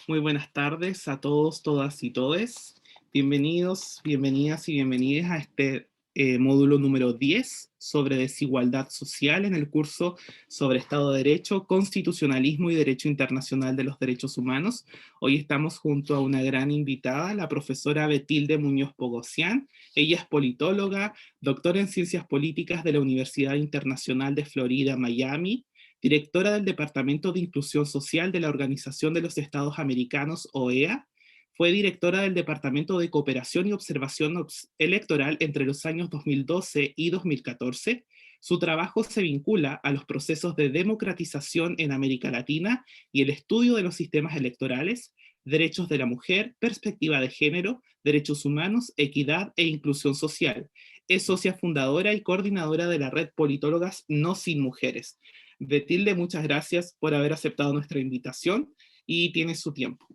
Muy buenas tardes a todos, todas y todes. Bienvenidos, bienvenidas y bienvenidas a este módulo número 10 sobre desigualdad social en el curso sobre Estado de Derecho, Constitucionalismo y Derecho Internacional de los Derechos Humanos. Hoy estamos junto a una gran invitada, la profesora Betilde Muñoz Pogosian. Ella es politóloga, doctora en Ciencias Políticas de la Universidad Internacional de Florida, Miami, directora del Departamento de Inclusión Social de la Organización de los Estados Americanos, OEA. Fue directora del Departamento de Cooperación y Observación Electoral entre los años 2012 y 2014. Su trabajo se vincula a los procesos de democratización en América Latina y el estudio de los sistemas electorales, derechos de la mujer, perspectiva de género, derechos humanos, equidad e inclusión social. Es socia fundadora y coordinadora de la red Politólogas No Sin Mujeres. Betilde, muchas gracias por haber aceptado nuestra invitación y tiene su tiempo.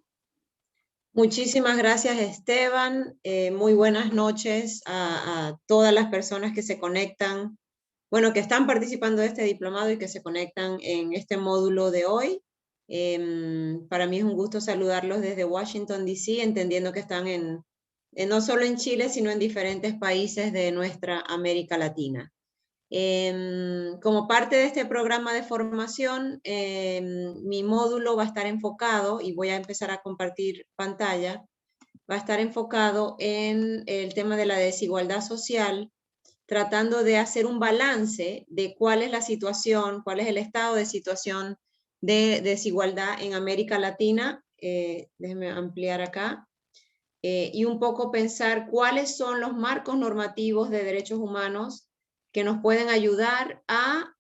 Muchísimas gracias, Esteban. Muy buenas noches a todas las personas que se conectan, bueno, que están participando de este diplomado y que se conectan en este módulo de hoy. Para mí es un gusto saludarlos desde Washington, D.C., entendiendo que están no solo en Chile, sino en diferentes países de nuestra América Latina. Como parte de este programa de formación, mi módulo va a estar enfocado, y voy a empezar a compartir pantalla, va a estar enfocado en el tema de la desigualdad social, tratando de hacer un balance de cuál es la situación, cuál es el estado de situación de desigualdad en América Latina. Déjenme ampliar acá. Y un poco pensar cuáles son los marcos normativos de derechos humanos que nos pueden ayudar a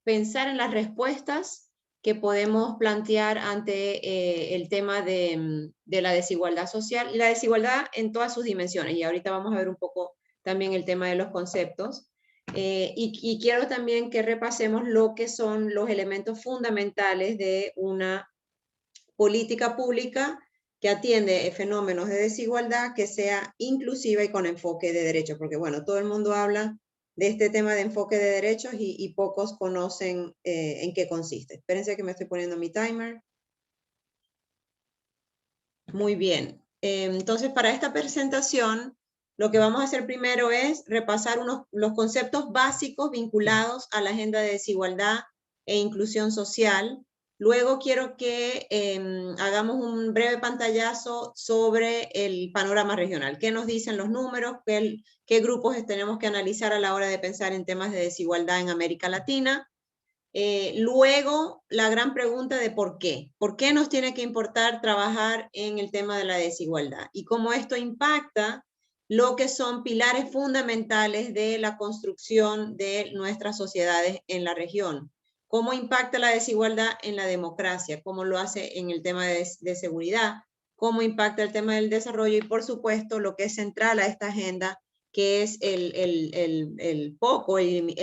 pensar en las respuestas que podemos plantear ante el tema de la desigualdad social y la desigualdad en todas sus dimensiones. Y ahorita vamos a ver un poco también el tema de los conceptos. Y quiero también que repasemos lo que son los elementos fundamentales de una política pública que atiende fenómenos de desigualdad, que sea inclusiva y con enfoque de derechos, porque bueno, todo el mundo habla de este tema de enfoque de derechos y pocos conocen en qué consiste. Espérense que me estoy poniendo mi timer. Muy bien. Entonces, para esta presentación, lo que vamos a hacer primero es repasar los conceptos básicos vinculados a la agenda de desigualdad e inclusión social. Luego quiero que hagamos un breve pantallazo sobre el panorama regional. ¿Qué nos dicen los números? ¿Qué grupos tenemos que analizar a la hora de pensar en temas de desigualdad en América Latina? Luego, la gran pregunta de por qué. ¿Por qué nos tiene que importar trabajar en el tema de la desigualdad? Y cómo esto impacta lo que son pilares fundamentales de la construcción de nuestras sociedades en la región. ¿Cómo impacta la desigualdad en la democracia? ¿Cómo lo hace en el tema de seguridad? ¿Cómo impacta el tema del desarrollo? Y por supuesto, lo que es central a esta agenda, que es el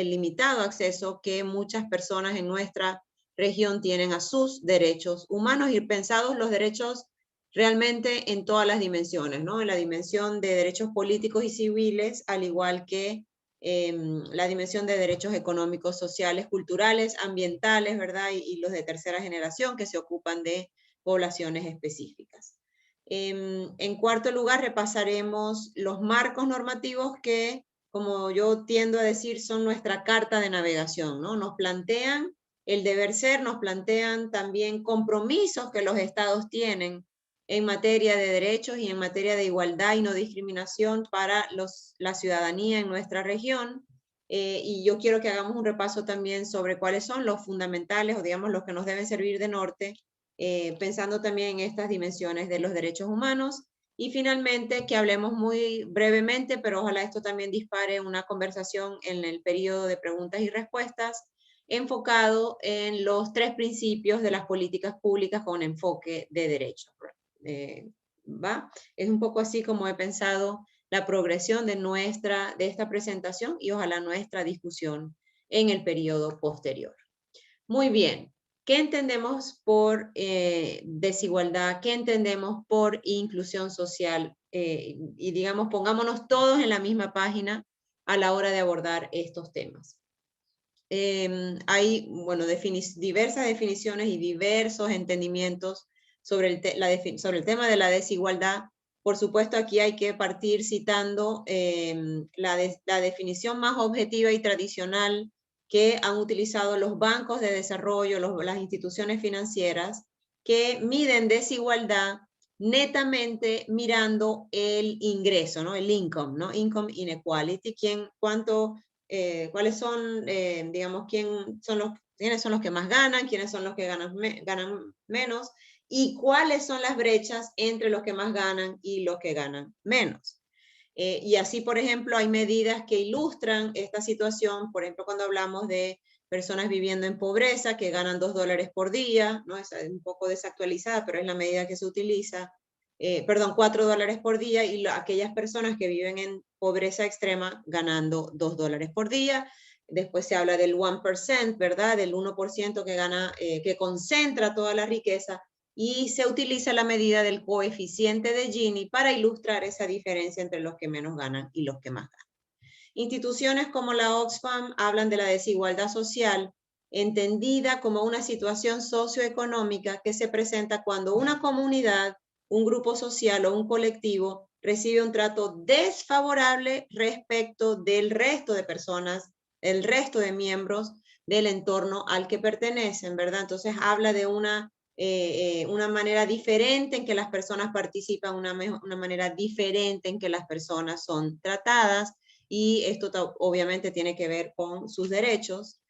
limitado acceso que muchas personas en nuestra región tienen a sus derechos humanos, y pensados los derechos realmente en todas las dimensiones, ¿no? En la dimensión de derechos políticos y civiles, al igual que la dimensión de derechos económicos, sociales, culturales, ambientales, ¿verdad? Y los de tercera generación que se ocupan de poblaciones específicas. En cuarto lugar, repasaremos los marcos normativos que, como yo tiendo a decir, son nuestra carta de navegación, ¿no? Nos plantean el deber ser, nos plantean también compromisos que los estados tienen en materia de derechos y en materia de igualdad y no discriminación para la ciudadanía en nuestra región. Y yo quiero que hagamos un repaso también sobre cuáles son los fundamentales, o digamos los que nos deben servir de norte, pensando también en estas dimensiones de los derechos humanos. Y finalmente, que hablemos muy brevemente, pero ojalá esto también dispare una conversación en el periodo de preguntas y respuestas, enfocado en los 3 principios de las políticas públicas con enfoque de derechos. ¿Va? Es un poco así como he pensado la progresión de esta presentación y ojalá nuestra discusión en el periodo posterior. Muy bien. ¿Qué entendemos por desigualdad? ¿Qué entendemos por inclusión social? Y digamos, pongámonos todos en la misma página a la hora de abordar estos temas. Hay, bueno, diversas definiciones y diversos entendimientos sobre sobre el tema de la desigualdad. Por supuesto, aquí hay que partir citando la definición más objetiva y tradicional que han utilizado los bancos de desarrollo, las instituciones financieras, que miden desigualdad netamente mirando el ingreso, ¿no? El income, ¿no? Income inequality, cuáles son, digamos, quiénes son los que más ganan, quiénes son los que ganan menos, y cuáles son las brechas entre los que más ganan y los que ganan menos. Y así, por ejemplo, hay medidas que ilustran esta situación, por ejemplo, cuando hablamos de personas viviendo en pobreza que ganan $2 por día, ¿no? Es un poco desactualizada, pero es la medida que se utiliza, perdón, $4 por día, y aquellas personas que viven en pobreza extrema ganando $2 por día. Después se habla del 1%, ¿verdad? Del 1% que gana, que concentra toda la riqueza, y se utiliza la medida del coeficiente de Gini para ilustrar esa diferencia entre los que menos ganan y los que más ganan. Instituciones como la Oxfam hablan de la desigualdad social entendida como una situación socioeconómica que se presenta cuando una comunidad, un grupo social o un colectivo recibe un trato desfavorable respecto del resto de personas, el resto de miembros del entorno al que pertenecen, ¿verdad? Entonces habla de una manera diferente en que las personas participan, una manera diferente en que las personas son tratadas, y esto obviamente tiene que ver con sus derechos.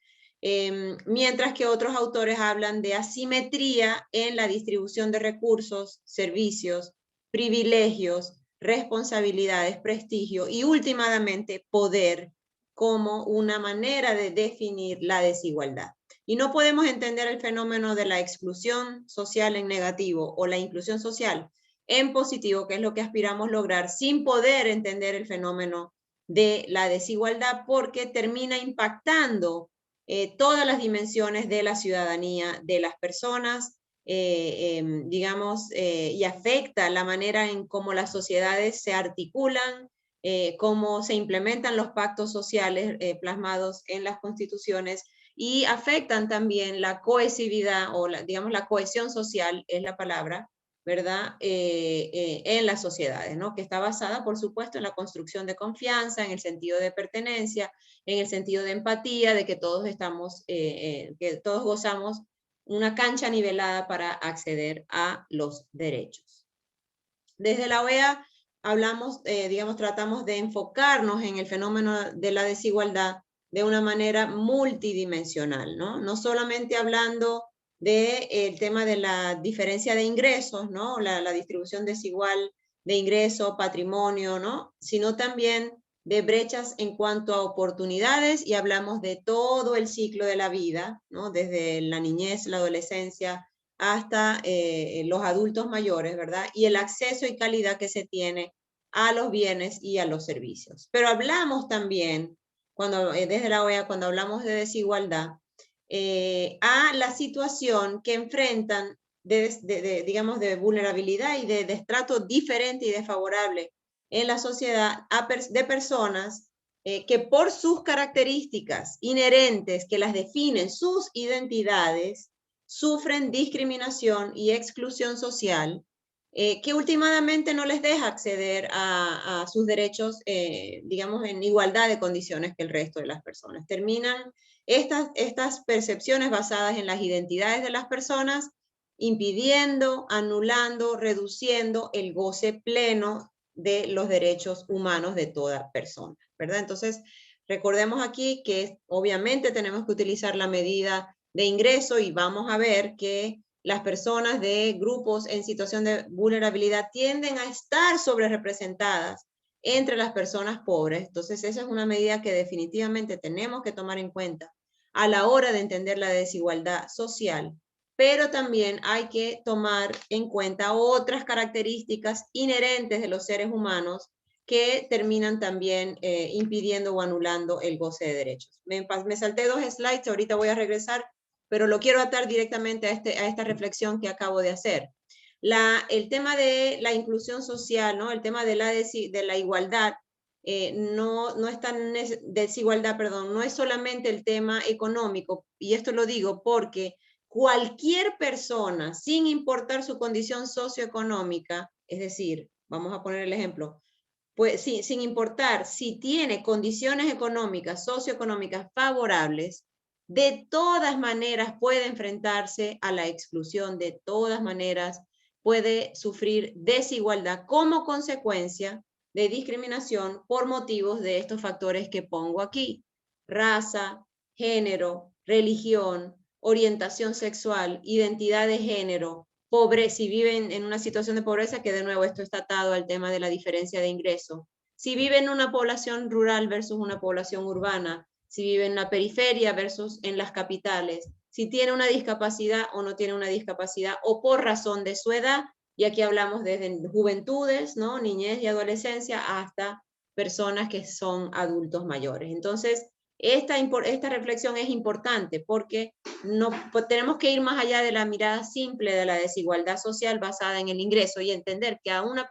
Mientras que otros autores hablan de asimetría en la distribución de recursos, servicios, privilegios, responsabilidades, prestigio y últimamente poder como una manera de definir la desigualdad. Y no podemos entender el fenómeno de la exclusión social en negativo o la inclusión social en positivo, que es lo que aspiramos lograr, sin poder entender el fenómeno de la desigualdad, porque termina impactando todas las dimensiones de la ciudadanía, de las personas, digamos, y afecta la manera en cómo las sociedades se articulan, cómo se implementan los pactos sociales plasmados en las constituciones, y afectan también la cohesividad o digamos la cohesión social, es la palabra, ¿verdad? En las sociedades, ¿no? Que está basada, por supuesto, en la construcción de confianza, en el sentido de pertenencia, en el sentido de empatía, de que todos que todos gozamos una cancha nivelada para acceder a los derechos. Desde la OEA hablamos, digamos, tratamos de enfocarnos en el fenómeno de la desigualdad de una manera multidimensional, ¿no? No solamente hablando del tema de la diferencia de ingresos, ¿no? La distribución desigual de ingreso, patrimonio, ¿no? Sino también de brechas en cuanto a oportunidades, y hablamos de todo el ciclo de la vida, ¿no? Desde la niñez, la adolescencia, hasta los adultos mayores, ¿verdad? Y el acceso y calidad que se tiene a los bienes y a los servicios. Pero hablamos también, desde la OEA, cuando hablamos de desigualdad, a la situación que enfrentan digamos, de vulnerabilidad y de destrato diferente y desfavorable en la sociedad de personas que por sus características inherentes que las definen, sus identidades, sufren discriminación y exclusión social, que últimamente no les deja acceder a sus derechos, digamos, en igualdad de condiciones que el resto de las personas. Terminan estas percepciones basadas en las identidades de las personas, impidiendo, anulando, reduciendo el goce pleno de los derechos humanos de toda persona, ¿verdad? Entonces, recordemos aquí que obviamente tenemos que utilizar la medida de ingreso, y vamos a ver que las personas de grupos en situación de vulnerabilidad tienden a estar sobre representadas entre las personas pobres. Entonces, esa es una medida que definitivamente tenemos que tomar en cuenta a la hora de entender la desigualdad social, pero también hay que tomar en cuenta otras características inherentes de los seres humanos que terminan también impidiendo o anulando el goce de derechos. Me salté 2 slides, ahorita voy a regresar, pero lo quiero atar directamente a esta reflexión que acabo de hacer. El tema de la inclusión social, ¿no? El tema de la igualdad, no es tan desigualdad, perdón, no es solamente el tema económico, y esto lo digo porque cualquier persona, sin importar su condición socioeconómica, es decir, vamos a poner el ejemplo, pues sí, sin importar si tiene condiciones económicas, socioeconómicas favorables, de todas maneras puede enfrentarse a la exclusión, de todas maneras puede sufrir desigualdad como consecuencia de discriminación por motivos de estos factores que pongo aquí: raza, género, religión, orientación sexual, identidad de género, si viven en una situación de pobreza, que de nuevo esto está atado al tema de la diferencia de ingreso. Si vive en una población rural versus una población urbana, si vive en la periferia versus en las capitales, si tiene una discapacidad o no tiene una discapacidad, o por razón de su edad, y aquí hablamos desde juventudes, ¿no? Niñez y adolescencia, hasta personas que son adultos mayores. Entonces, esta reflexión es importante porque no, pues tenemos que ir más allá de la mirada simple de la desigualdad social basada en el ingreso y entender que una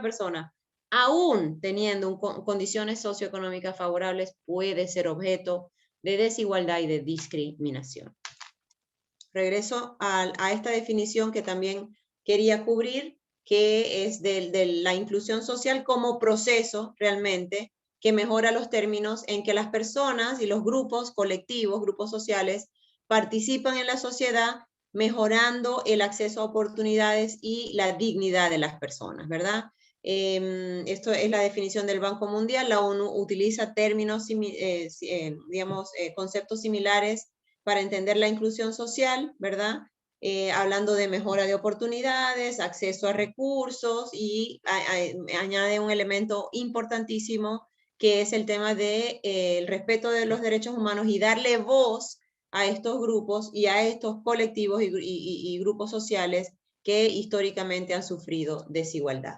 persona, aún teniendo condiciones socioeconómicas favorables, puede ser objeto de desigualdad y de discriminación. Regreso a esta definición que también quería cubrir, que es de la inclusión social como proceso realmente que mejora los términos en que las personas y los grupos colectivos, grupos sociales, participan en la sociedad, mejorando el acceso a oportunidades y la dignidad de las personas, ¿verdad? Esto es la definición del Banco Mundial. La ONU utiliza términos, conceptos similares para entender la inclusión social, ¿verdad? Hablando de mejora de oportunidades, acceso a recursos, y añade un elemento importantísimo que es el tema del el respeto de los derechos humanos y darle voz a estos grupos y a estos colectivos y grupos sociales que históricamente han sufrido desigualdad.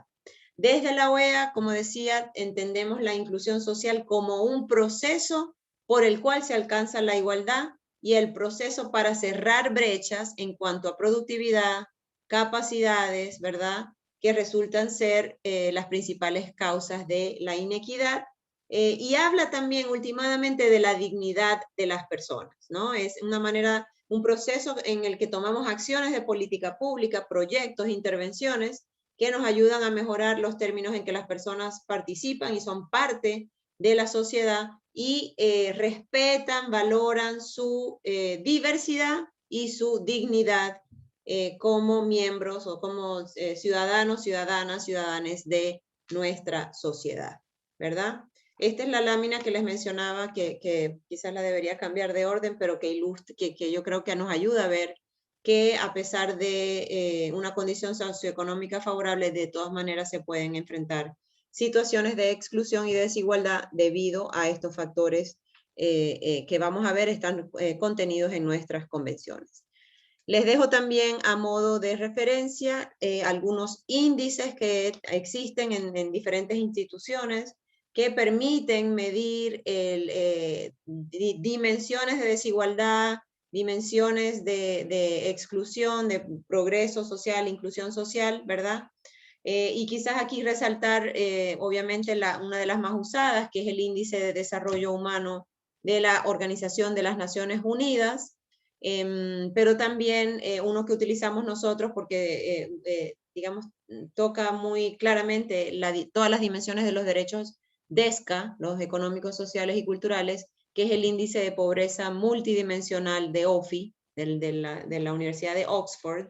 Desde la OEA, como decía, entendemos la inclusión social como un proceso por el cual se alcanza la igualdad y el proceso para cerrar brechas en cuanto a productividad, capacidades, ¿verdad?, que resultan ser las principales causas de la inequidad. Y habla también últimamente de la dignidad de las personas, ¿no? Es una manera, un proceso en el que tomamos acciones de política pública, proyectos, intervenciones que nos ayudan a mejorar los términos en que las personas participan y son parte de la sociedad y respetan, valoran su diversidad y su dignidad como miembros o como ciudadanos, ciudadanas, ciudadanes de nuestra sociedad, ¿verdad? Esta es la lámina que les mencionaba, que quizás la debería cambiar de orden, pero que yo creo que nos ayuda a ver que a pesar de una condición socioeconómica favorable, de todas maneras se pueden enfrentar situaciones de exclusión y desigualdad debido a estos factores que vamos a ver están contenidos en nuestras convenciones. Les dejo también a modo de referencia algunos índices que existen en diferentes instituciones que permiten medir dimensiones de desigualdad, dimensiones de exclusión, de progreso social, inclusión social, ¿verdad? Y quizás aquí resaltar, obviamente, una de las más usadas, que es el Índice de Desarrollo Humano de la Organización de las Naciones Unidas, pero también uno que utilizamos nosotros porque, digamos, toca muy claramente todas las dimensiones de los derechos DESCA, los económicos, sociales y culturales, que es el índice de pobreza multidimensional de OFI, de la Universidad de Oxford,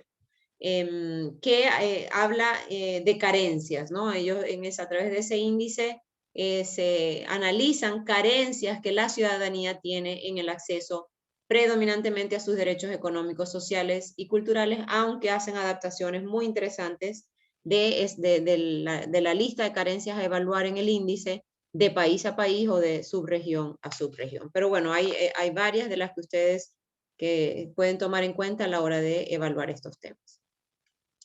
que habla de carencias, ¿no? Ellos a través de ese índice se analizan carencias que la ciudadanía tiene en el acceso predominantemente a sus derechos económicos, sociales y culturales, aunque hacen adaptaciones muy interesantes de la lista de carencias a evaluar en el índice de país a país o de subregión a subregión. Pero bueno, hay varias de las que ustedes que pueden tomar en cuenta a la hora de evaluar estos temas.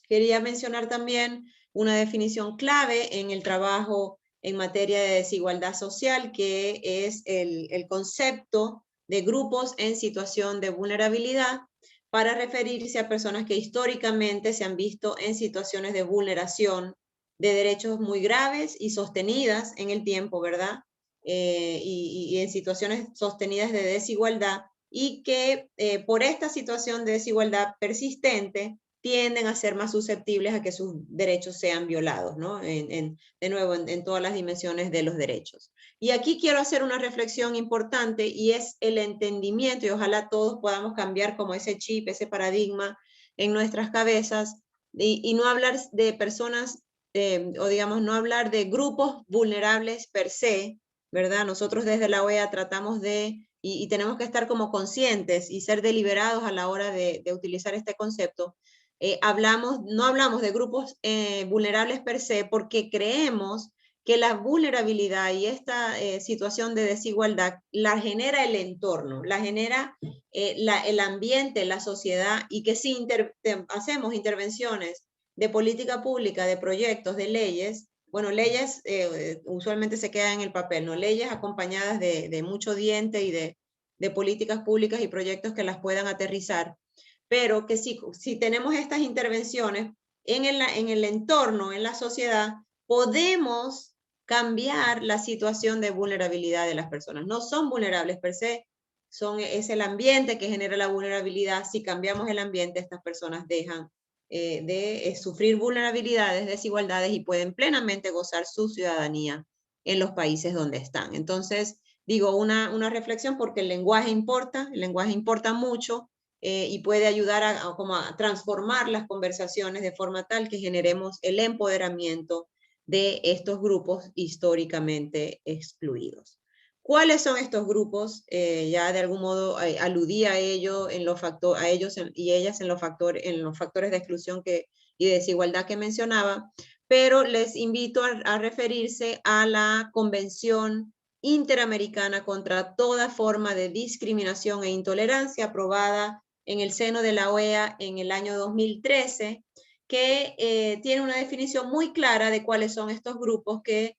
Quería mencionar también una definición clave en el trabajo en materia de desigualdad social, que es el concepto de grupos en situación de vulnerabilidad, para referirse a personas que históricamente se han visto en situaciones de vulneración de derechos muy graves y sostenidas en el tiempo, ¿verdad? Y en situaciones sostenidas de desigualdad, y que por esta situación de desigualdad persistente tienden a ser más susceptibles a que sus derechos sean violados, ¿no? De nuevo, en todas las dimensiones de los derechos. Y aquí quiero hacer una reflexión importante y es el entendimiento, y ojalá todos podamos cambiar como ese chip, ese paradigma en nuestras cabezas, y no hablar de personas, o digamos, no hablar de grupos vulnerables per se, ¿verdad? Nosotros desde la OEA tratamos de, y tenemos que estar como conscientes y ser deliberados a la hora de utilizar este concepto. No hablamos de grupos vulnerables per se porque creemos que la vulnerabilidad y esta situación de desigualdad la genera el entorno, la genera el ambiente, la sociedad, y que si hacemos intervenciones de política pública, de proyectos, de leyes, bueno, leyes usualmente se quedan en el papel, ¿no? Leyes acompañadas de mucho diente y de políticas públicas y proyectos que las puedan aterrizar, pero que si tenemos estas intervenciones en el entorno, en la sociedad, podemos cambiar la situación de vulnerabilidad de las personas. No son vulnerables per se, es el ambiente que genera la vulnerabilidad. Si cambiamos el ambiente, estas personas dejan de sufrir vulnerabilidades, desigualdades, y pueden plenamente gozar su ciudadanía en los países donde están. Entonces, digo, una reflexión porque el lenguaje importa mucho, y puede ayudar como a transformar las conversaciones de forma tal que generemos el empoderamiento de estos grupos históricamente excluidos. ¿Cuáles son estos grupos? Ya de algún modo aludí a ello a ellos y ellas en los factores de exclusión y de desigualdad que mencionaba, pero les invito a referirse a la Convención Interamericana contra toda forma de discriminación e intolerancia, aprobada en el seno de la OEA en el año 2013, que tiene una definición muy clara de cuáles son estos grupos que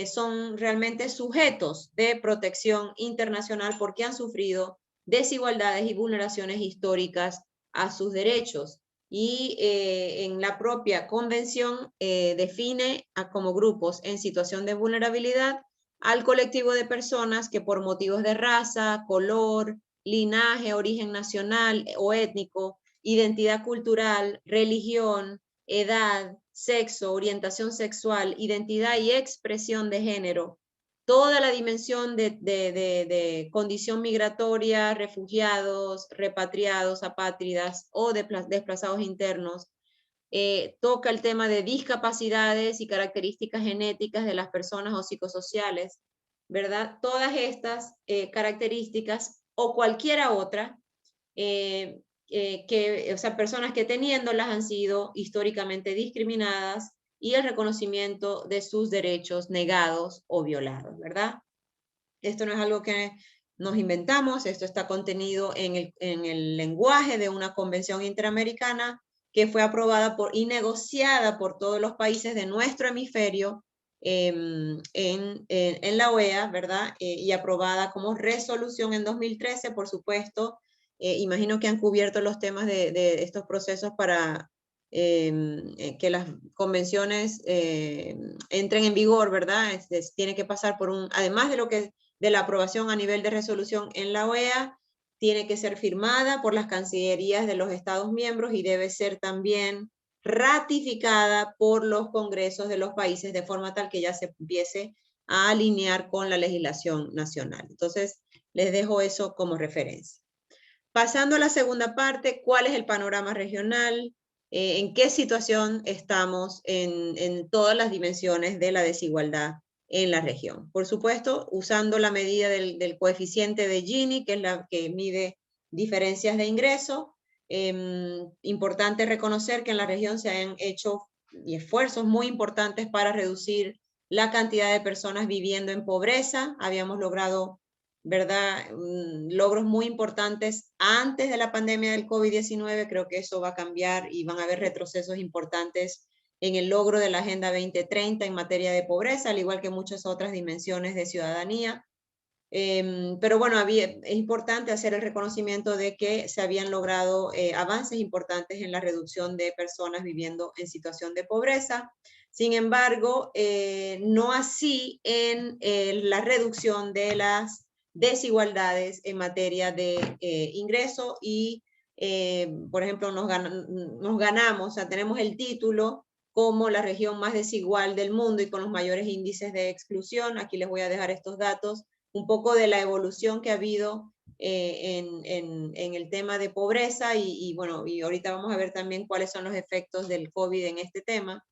son realmente sujetos de protección internacional porque han sufrido desigualdades y vulneraciones históricas a sus derechos. Y en la propia convención define como grupos en situación de vulnerabilidad al colectivo de personas que por motivos de raza, color, linaje, origen nacional o étnico, identidad cultural, religión, edad, sexo, orientación sexual, identidad y expresión de género, toda la dimensión de condición migratoria, refugiados, repatriados, apátridas o desplazados internos. Toca el tema de discapacidades y características genéticas de las personas o psicosociales, ¿verdad? Todas estas características o cualquiera otra, o sea, personas que teniéndolas han sido históricamente discriminadas y el reconocimiento de sus derechos negados o violados, ¿verdad? Esto no es algo que nos inventamos, esto está contenido en el lenguaje de una convención interamericana que fue aprobada y negociada por todos los países de nuestro hemisferio en la OEA, ¿verdad? Y aprobada como resolución en 2013, por supuesto. Imagino que han cubierto los temas de estos procesos para que las convenciones entren en vigor, ¿verdad? Tiene que pasar por además de la aprobación a nivel de resolución en la OEA, tiene que ser firmada por las cancillerías de los Estados miembros y debe ser también ratificada por los congresos de los países de forma tal que ya se empiece a alinear con la legislación nacional. Entonces, les dejo eso como referencia. Pasando a la segunda parte, ¿cuál es el panorama regional? ¿En qué situación estamos en todas las dimensiones de la desigualdad en la región? Por supuesto, usando la medida del coeficiente de Gini, que es la que mide diferencias de ingreso. Importante reconocer que en la región se han hecho esfuerzos muy importantes para reducir la cantidad de personas viviendo en pobreza. Habíamos logrado, ¿verdad? Logros muy importantes antes de la pandemia del COVID-19. Creo que eso va a cambiar y van a haber retrocesos importantes en el logro de la Agenda 2030 en materia de pobreza, al igual que muchas otras dimensiones de ciudadanía. Pero bueno, es importante hacer el reconocimiento de que se habían logrado avances importantes en la reducción de personas viviendo en situación de pobreza. Sin embargo, no así en la reducción de las desigualdades en materia de ingreso y, por ejemplo, nos ganamos, o sea, tenemos el título como la región más desigual del mundo y con los mayores índices de exclusión. Aquí les voy a dejar estos datos, un poco de la evolución que ha habido en el tema de pobreza y bueno, y ahorita vamos a ver también cuáles son los efectos del COVID en este tema.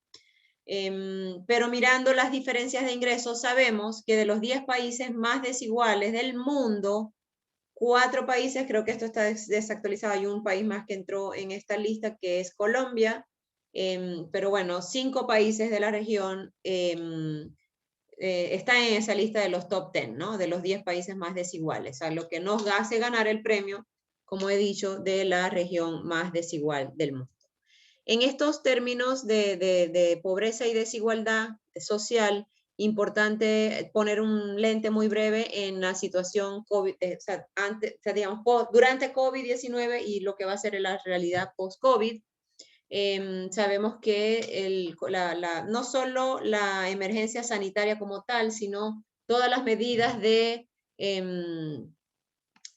Pero mirando las diferencias de ingresos, sabemos que de los 10 países más desiguales del mundo, 4 países, creo que esto está desactualizado, hay un país más que entró en esta lista que es Colombia, pero bueno, 5 países de la región están en esa lista de los top 10, ¿no? De los 10 países más desiguales, a lo que nos hace ganar el premio, como he dicho, de la región más desigual del mundo. En estos términos de pobreza y desigualdad social, importante poner un lente muy breve en la situación COVID, digamos, durante COVID-19 y lo que va a ser la realidad post-COVID. Sabemos que no solo la emergencia sanitaria como tal, sino todas las medidas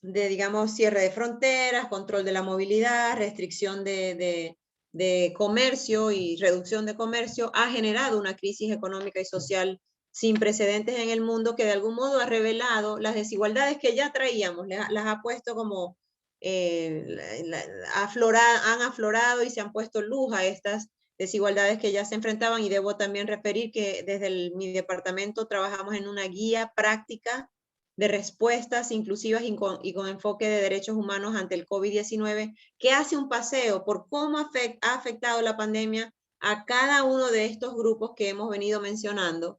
digamos, cierre de fronteras, control de la movilidad, restricción de comercio y reducción de comercio, ha generado una crisis económica y social sin precedentes en el mundo que de algún modo ha revelado las desigualdades que ya traíamos, las ha puesto como, han aflorado y se han puesto luz a estas desigualdades que ya se enfrentaban, y debo también referir que desde mi departamento trabajamos en una guía práctica de respuestas inclusivas y con enfoque de derechos humanos ante el COVID-19, que hace un paseo por cómo ha afectado la pandemia a cada uno de estos grupos que hemos venido mencionando,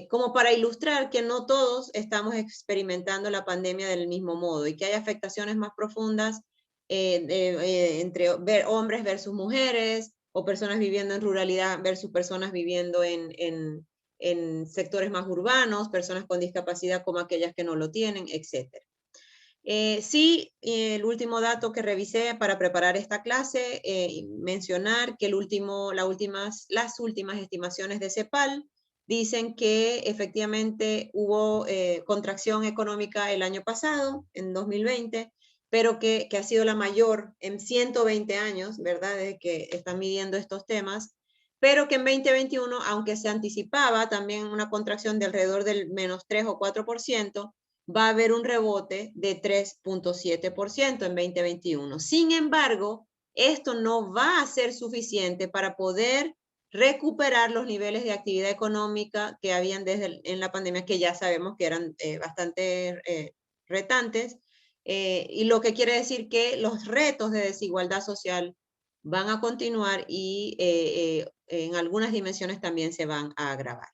como para ilustrar que no todos estamos experimentando la pandemia del mismo modo y que hay afectaciones más profundas entre hombres versus mujeres, o personas viviendo en ruralidad versus personas viviendo en sectores más urbanos, personas con discapacidad como aquellas que no lo tienen, etc. Sí, el último dato que revisé para preparar esta clase, mencionar que las últimas estimaciones de CEPAL dicen que efectivamente hubo contracción económica el año pasado, en 2020, pero que ha sido la mayor en 120 años, ¿verdad?, desde que están midiendo estos temas, pero que en 2021, aunque se anticipaba también una contracción de alrededor del menos 3 o 4%, va a haber un rebote de 3.7% en 2021. Sin embargo, esto no va a ser suficiente para poder recuperar los niveles de actividad económica que habían en la pandemia, que ya sabemos que eran bastante retantes, y lo que quiere decir que los retos de desigualdad social van a continuar y en algunas dimensiones también se van a agravar.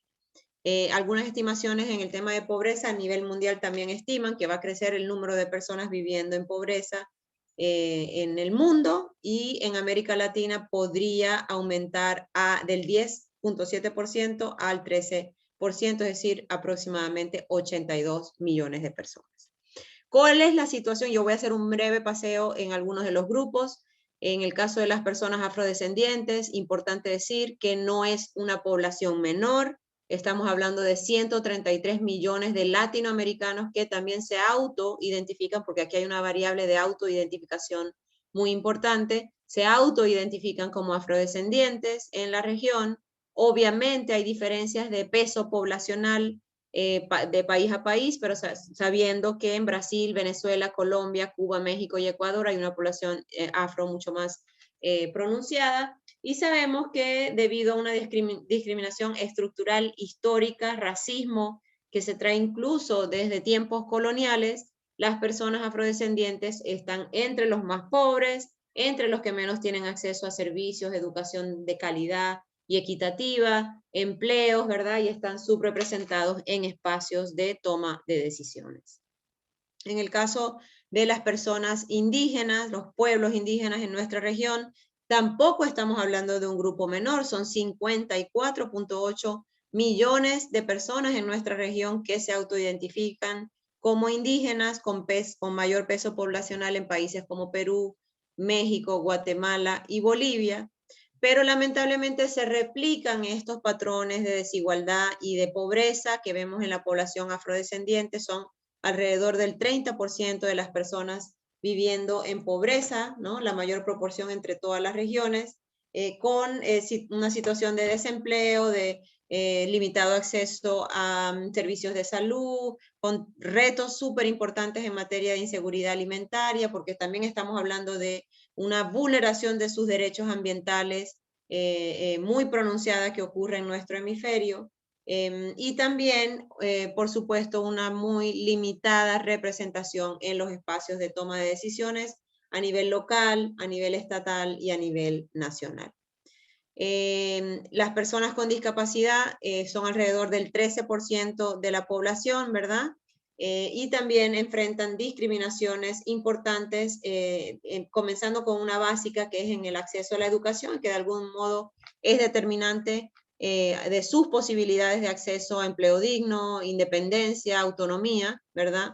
Algunas estimaciones en el tema de pobreza a nivel mundial también estiman que va a crecer el número de personas viviendo en pobreza en el mundo, y en América Latina podría aumentar del 10.7% al 13%, es decir, aproximadamente 82 millones de personas. ¿Cuál es la situación? Yo voy a hacer un breve paseo en algunos de los grupos. En el caso de las personas afrodescendientes, importante decir que no es una población menor. Estamos hablando de 133 millones de latinoamericanos que también se autoidentifican, porque aquí hay una variable de autoidentificación muy importante, se autoidentifican como afrodescendientes en la región. Obviamente hay diferencias de peso poblacional de país a país, pero sabiendo que en Brasil, Venezuela, Colombia, Cuba, México y Ecuador hay una población afro mucho más pronunciada, y sabemos que debido a una discriminación estructural histórica, racismo, que se trae incluso desde tiempos coloniales, las personas afrodescendientes están entre los más pobres, entre los que menos tienen acceso a servicios, educación de calidad y equitativa, empleos, ¿verdad? Y están subrepresentados en espacios de toma de decisiones. En el caso de las personas indígenas, los pueblos indígenas en nuestra región, tampoco estamos hablando de un grupo menor, son 54.8 millones de personas en nuestra región que se autoidentifican como indígenas con mayor peso poblacional en países como Perú, México, Guatemala y Bolivia. Pero lamentablemente se replican estos patrones de desigualdad y de pobreza que vemos en la población afrodescendiente. Son alrededor del 30% de las personas viviendo en pobreza, ¿no? La mayor proporción entre todas las regiones, con una situación de desempleo, de limitado acceso a servicios de salud, con retos súper importantes en materia de inseguridad alimentaria, porque también estamos hablando de una vulneración de sus derechos ambientales muy pronunciada que ocurre en nuestro hemisferio. Y también, por supuesto, una muy limitada representación en los espacios de toma de decisiones a nivel local, a nivel estatal y a nivel nacional. Las personas con discapacidad son alrededor del 13% de la población, ¿verdad? Y también enfrentan discriminaciones importantes, comenzando con una básica que es en el acceso a la educación, que de algún modo es determinante de sus posibilidades de acceso a empleo digno, independencia, autonomía, ¿verdad?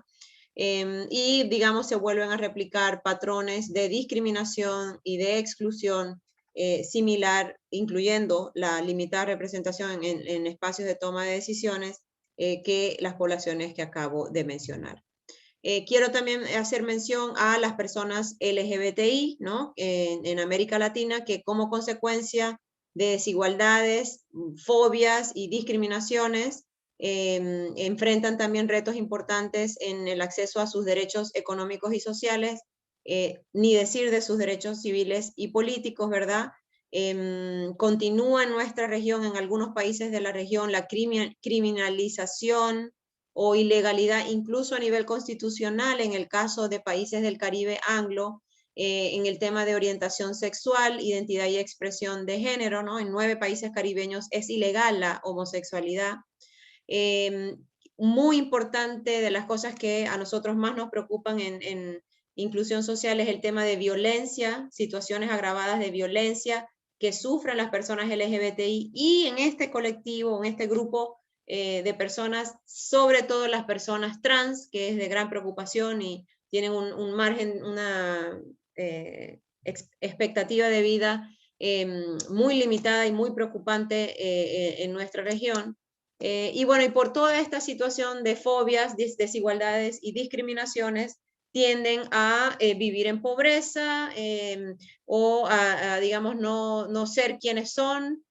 Y, digamos, se vuelven a replicar patrones de discriminación y de exclusión similar, incluyendo la limitada representación en espacios de toma de decisiones que las poblaciones que acabo de mencionar. Quiero también hacer mención a las personas LGBTI, ¿no? En América Latina, que como consecuencia de desigualdades, fobias y discriminaciones, enfrentan también retos importantes en el acceso a sus derechos económicos y sociales, ni decir de sus derechos civiles y políticos, ¿verdad? Continúa en nuestra región, en algunos países de la región, la criminalización o ilegalidad, incluso a nivel constitucional, en el caso de países del Caribe anglo, en el tema de orientación sexual, identidad y expresión de género, ¿no? En 9 países caribeños es ilegal la homosexualidad. Muy importante, de las cosas que a nosotros más nos preocupan en inclusión social, es el tema de violencia, situaciones agravadas de violencia que sufren las personas LGBTI, y en este colectivo, en este grupo de personas, sobre todo las personas trans, que es de gran preocupación y tienen un margen, una expectativa de vida muy limitada y muy preocupante en nuestra región. Y bueno, y por toda esta situación de fobias, desigualdades y discriminaciones, tienden a vivir en pobreza o digamos, no ser quienes son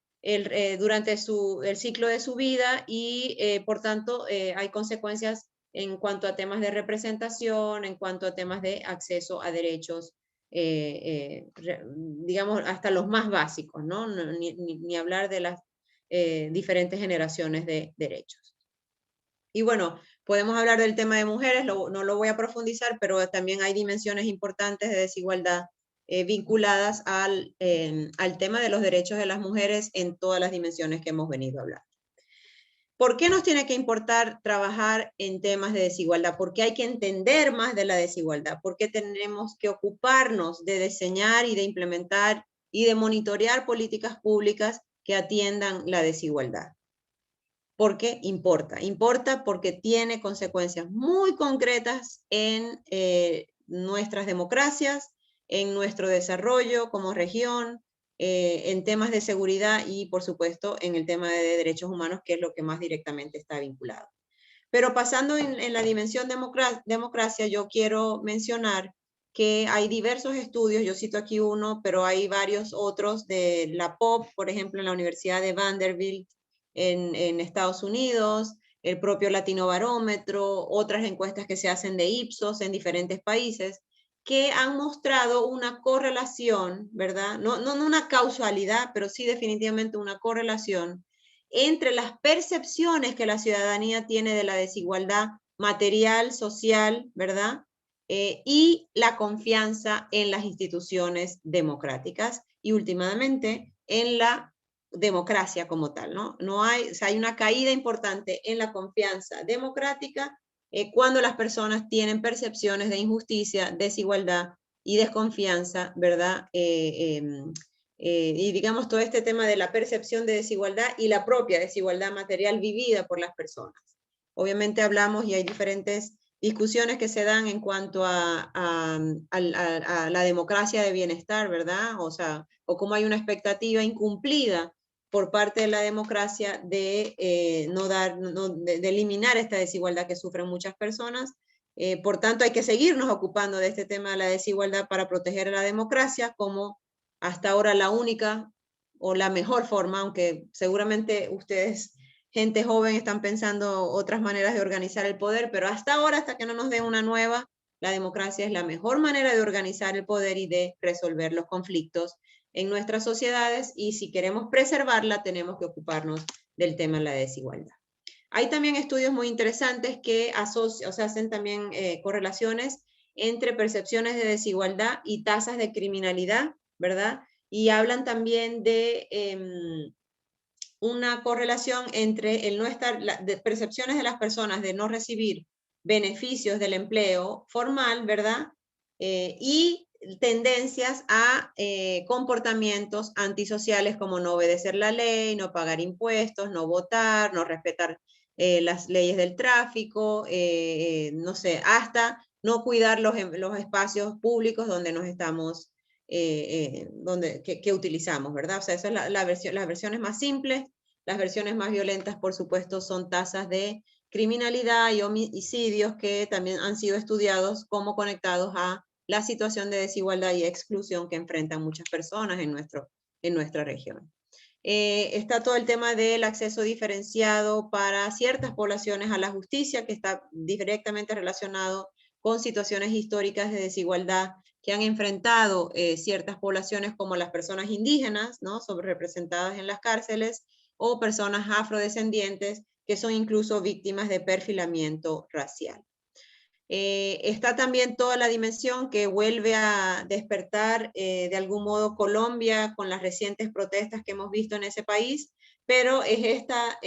durante el ciclo de su vida, y por tanto hay consecuencias en cuanto a temas de representación, en cuanto a temas de acceso a derechos, digamos, hasta los más básicos, ¿no? Ni hablar de las diferentes generaciones de derechos. Y bueno, podemos hablar del tema de mujeres, no lo voy a profundizar, pero también hay dimensiones importantes de desigualdad vinculadas al tema de los derechos de las mujeres en todas las dimensiones que hemos venido a hablar. ¿Por qué nos tiene que importar trabajar en temas de desigualdad? ¿Por qué hay que entender más de la desigualdad? ¿Por qué tenemos que ocuparnos de diseñar y de implementar y de monitorear políticas públicas que atiendan la desigualdad? Porque importa porque tiene consecuencias muy concretas en nuestras democracias, en nuestro desarrollo como región, en temas de seguridad y, por supuesto, en el tema de derechos humanos, que es lo que más directamente está vinculado. Pero pasando en la dimensión democracia, yo quiero mencionar que hay diversos estudios, yo cito aquí uno, pero hay varios otros de la POP, por ejemplo, en la Universidad de Vanderbilt, en Estados Unidos, el propio Latino Barómetro, otras encuestas que se hacen de Ipsos en diferentes países, que han mostrado una correlación, ¿verdad? No una causalidad, pero sí definitivamente una correlación entre las percepciones que la ciudadanía tiene de la desigualdad material, social, ¿verdad? Y la confianza en las instituciones democráticas y últimamente en la democracia como tal, ¿no? O sea, hay una caída importante en la confianza democrática cuando las personas tienen percepciones de injusticia, desigualdad y desconfianza, ¿verdad? Y digamos todo este tema de la percepción de desigualdad y la propia desigualdad material vivida por las personas. Obviamente hablamos y hay diferentes discusiones que se dan en cuanto a la democracia de bienestar, ¿verdad? O sea, o cómo hay una expectativa incumplida por parte de la democracia de eliminar esta desigualdad que sufren muchas personas, Por tanto, hay que seguirnos ocupando de este tema de la desigualdad para proteger a la democracia como hasta ahora la única o la mejor forma, aunque seguramente ustedes, gente joven, están pensando otras maneras de organizar el poder, pero hasta ahora, hasta que no nos den una nueva, la democracia es la mejor manera de organizar el poder y de resolver los conflictos en nuestras sociedades, y si queremos preservarla, tenemos que ocuparnos del tema de la desigualdad. Hay también estudios muy interesantes que hacen también correlaciones entre percepciones de desigualdad y tasas de criminalidad, ¿verdad? Y hablan también de una correlación entre percepciones de las personas de no recibir beneficios del empleo formal, ¿verdad? Y tendencias a comportamientos antisociales como no obedecer la ley, no pagar impuestos, no votar, no respetar las leyes del tráfico, no sé, hasta no cuidar los espacios públicos donde nos estamos, que utilizamos, ¿verdad? O sea, esa es las versiones más simples. Las versiones más violentas, por supuesto, son tasas de criminalidad y homicidios que también han sido estudiados como conectados a la situación de desigualdad y exclusión que enfrentan muchas personas en nuestra región. Está todo el tema del acceso diferenciado para ciertas poblaciones a la justicia, que está directamente relacionado con situaciones históricas de desigualdad que han enfrentado ciertas poblaciones como las personas indígenas, ¿no? Sobrerepresentadas en las cárceles, o personas afrodescendientes que son incluso víctimas de perfilamiento racial. Está también toda la dimensión que vuelve a despertar de algún modo Colombia con las recientes protestas que hemos visto en ese país, pero es esta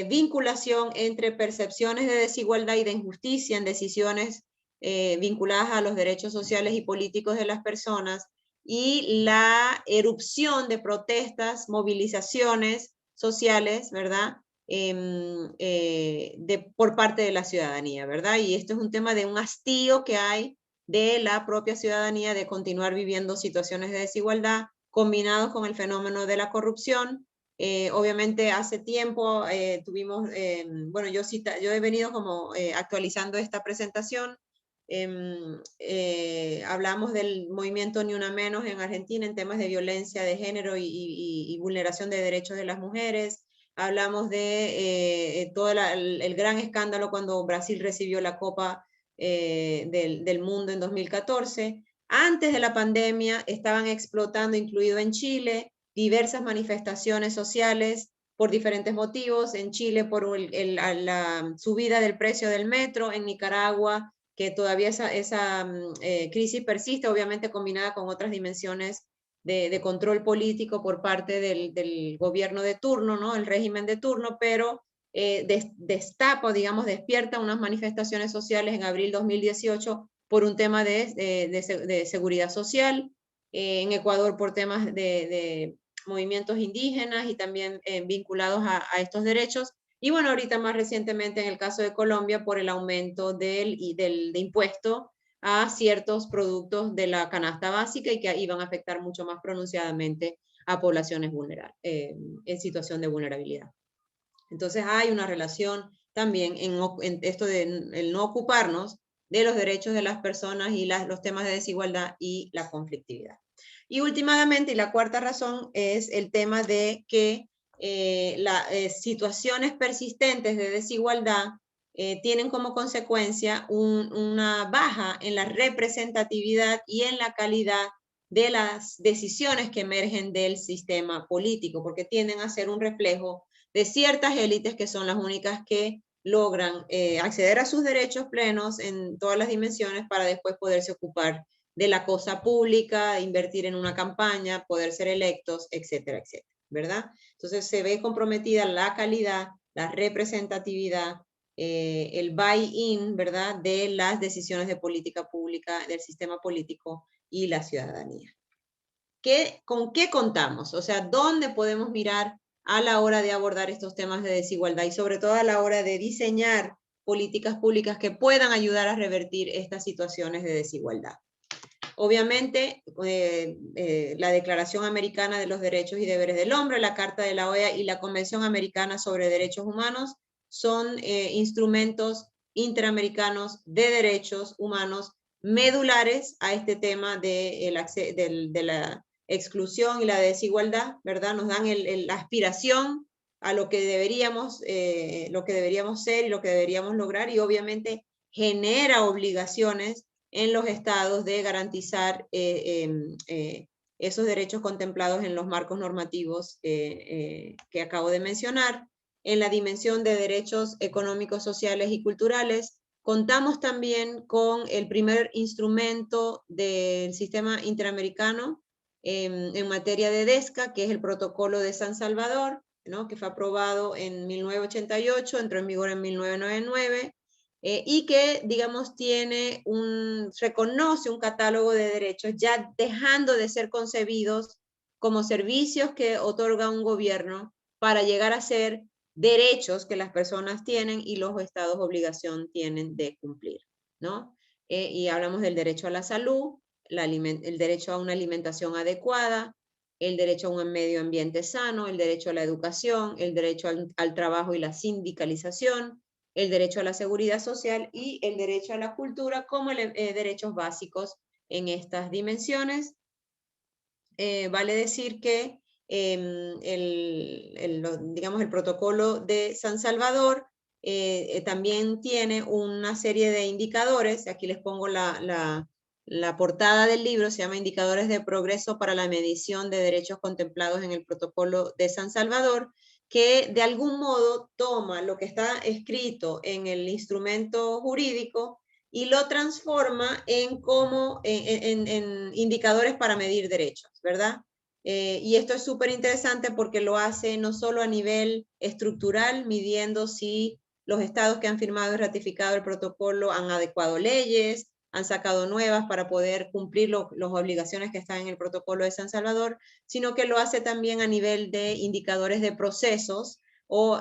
vinculación entre percepciones de desigualdad y de injusticia en decisiones vinculadas a los derechos sociales y políticos de las personas, y la erupción de protestas, movilizaciones sociales, ¿verdad? Por parte de la ciudadanía, ¿verdad? Y esto es un tema de un hastío que hay de la propia ciudadanía de continuar viviendo situaciones de desigualdad combinados con el fenómeno de la corrupción. Obviamente hace tiempo tuvimos, bueno, yo he venido como actualizando esta presentación. Hablamos del movimiento Ni Una Menos en Argentina en temas de violencia de género y vulneración de derechos de las mujeres. Hablamos de todo el gran escándalo cuando Brasil recibió la Copa del Mundo en 2014. Antes de la pandemia estaban explotando, incluido en Chile, diversas manifestaciones sociales por diferentes motivos. En Chile por la subida del precio del metro, en Nicaragua, que todavía esa crisis persiste, obviamente combinada con otras dimensiones de control político por parte del gobierno de turno, ¿no? El régimen de turno, pero destapa, digamos, despierta unas manifestaciones sociales en abril 2018 por un tema de seguridad social, en Ecuador por temas de movimientos indígenas y también vinculados a estos derechos. Y bueno, ahorita más recientemente en el caso de Colombia por el aumento de impuesto a ciertos productos de la canasta básica y que iban a afectar mucho más pronunciadamente a poblaciones vulnerables, en situación de vulnerabilidad. Entonces hay una relación también en esto de el no ocuparnos de los derechos de las personas y los temas de desigualdad y la conflictividad. Y últimamente, y la cuarta razón, es el tema de que las situaciones persistentes de desigualdad tienen como consecuencia una baja en la representatividad y en la calidad de las decisiones que emergen del sistema político, porque tienden a ser un reflejo de ciertas élites que son las únicas que logran acceder a sus derechos plenos en todas las dimensiones para después poderse ocupar de la cosa pública, invertir en una campaña, poder ser electos, etcétera, etcétera, ¿verdad? Entonces se ve comprometida la calidad, la representatividad, el buy-in, ¿verdad?, de las decisiones de política pública, del sistema político y la ciudadanía. ¿Con qué contamos? O sea, ¿dónde podemos mirar a la hora de abordar estos temas de desigualdad y sobre todo a la hora de diseñar políticas públicas que puedan ayudar a revertir estas situaciones de desigualdad? Obviamente, la Declaración Americana de los Derechos y Deberes del Hombre, la Carta de la OEA y la Convención Americana sobre Derechos Humanos son instrumentos interamericanos de derechos humanos medulares a este tema de la exclusión y la desigualdad, ¿verdad? Nos dan la aspiración a lo que deberíamos ser y lo que deberíamos lograr, y obviamente genera obligaciones en los estados de garantizar esos derechos contemplados en los marcos normativos que acabo de mencionar. En la dimensión de derechos económicos, sociales y culturales, contamos también con el primer instrumento del sistema interamericano en materia de DESCA, que es el Protocolo de San Salvador, ¿no? Que fue aprobado en 1988, entró en vigor en 1999, y que, digamos, reconoce un catálogo de derechos, ya dejando de ser concebidos como servicios que otorga un gobierno para llegar a ser derechos que las personas tienen y los estados obligación tienen de cumplir, ¿no? Y hablamos del derecho a la salud, el derecho a una alimentación adecuada, el derecho a un medio ambiente sano, el derecho a la educación, el derecho al trabajo y la sindicalización, el derecho a la seguridad social y el derecho a la cultura como derechos básicos en estas dimensiones. Vale decir que digamos, el protocolo de San Salvador también tiene una serie de indicadores. Aquí les pongo la portada del libro, se llama Indicadores de Progreso para la Medición de Derechos Contemplados en el Protocolo de San Salvador, que de algún modo toma lo que está escrito en el instrumento jurídico y lo transforma en indicadores para medir derechos, ¿verdad? Y esto es súper interesante porque lo hace no solo a nivel estructural, midiendo si los estados que han firmado y ratificado el protocolo han adecuado leyes, han sacado nuevas para poder cumplir las obligaciones que están en el protocolo de San Salvador, sino que lo hace también a nivel de indicadores de procesos,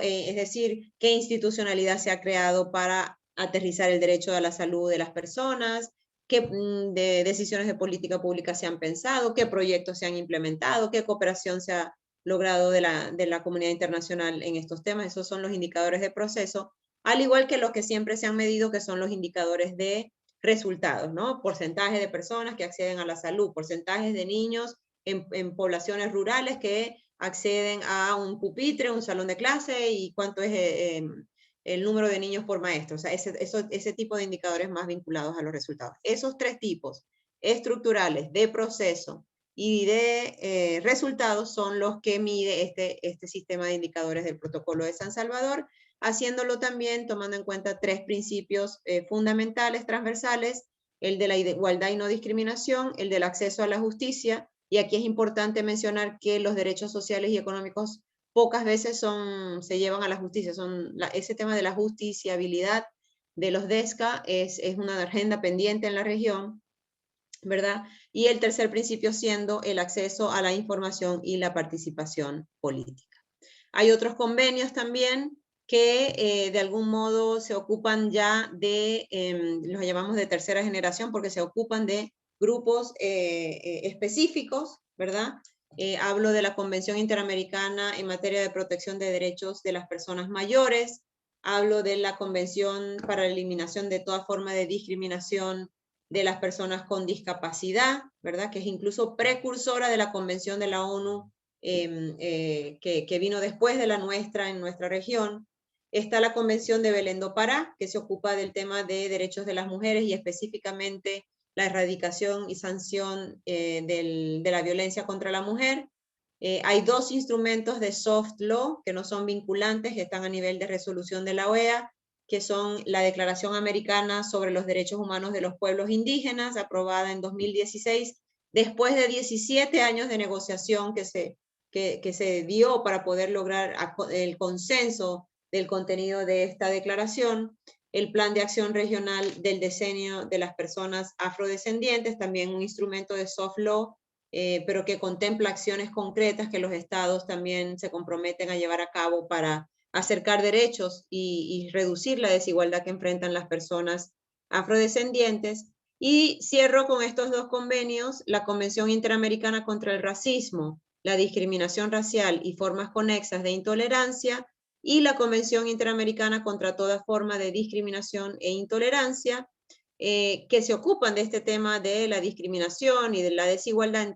es decir, qué institucionalidad se ha creado para aterrizar el derecho a la salud de las personas, qué de decisiones de política pública se han pensado, qué proyectos se han implementado, qué cooperación se ha logrado de la comunidad internacional en estos temas. Esos son los indicadores de proceso, al igual que los que siempre se han medido, que son los indicadores de resultados, ¿no? Porcentaje de personas que acceden a la salud, porcentajes de niños en poblaciones rurales que acceden a un pupitre, un salón de clase, y cuánto es el número de niños por maestro. O sea, ese tipo de indicadores más vinculados a los resultados. Esos tres tipos estructurales de proceso y de resultados son los que mide este sistema de indicadores del protocolo de San Salvador, haciéndolo también tomando en cuenta tres principios fundamentales, transversales: el de la igualdad y no discriminación, el del acceso a la justicia, y aquí es importante mencionar que los derechos sociales y económicos pocas veces se llevan a la justicia. Ese tema de la justiciabilidad de los DESCA es una agenda pendiente en la región, ¿verdad? Y el tercer principio siendo el acceso a la información y la participación política. Hay otros convenios también que de algún modo se ocupan ya los llamamos de tercera generación, porque se ocupan de grupos específicos, ¿verdad? Hablo de la Convención Interamericana en materia de protección de derechos de las personas mayores, hablo de la Convención para la eliminación de toda forma de discriminación de las personas con discapacidad, ¿verdad? Que es incluso precursora de la Convención de la ONU que vino después de la nuestra en nuestra región. Está la Convención de Belén do Pará, que se ocupa del tema de derechos de las mujeres y específicamente la erradicación y sanción de la violencia contra la mujer. Hay dos instrumentos de soft law que no son vinculantes, que están a nivel de resolución de la OEA, que son la Declaración Americana sobre los Derechos Humanos de los Pueblos Indígenas, aprobada en 2016, después de 17 años de negociación que se dio para poder lograr el consenso del contenido de esta declaración. El Plan de Acción Regional del Decenio de las Personas Afrodescendientes, también un instrumento de soft law, pero que contempla acciones concretas que los estados también se comprometen a llevar a cabo para acercar derechos y reducir la desigualdad que enfrentan las personas afrodescendientes. Y cierro con estos dos convenios: la Convención Interamericana contra el Racismo, la Discriminación Racial y Formas Conexas de Intolerancia, y la Convención Interamericana contra toda forma de discriminación e intolerancia, que se ocupan de este tema de la discriminación y de la desigualdad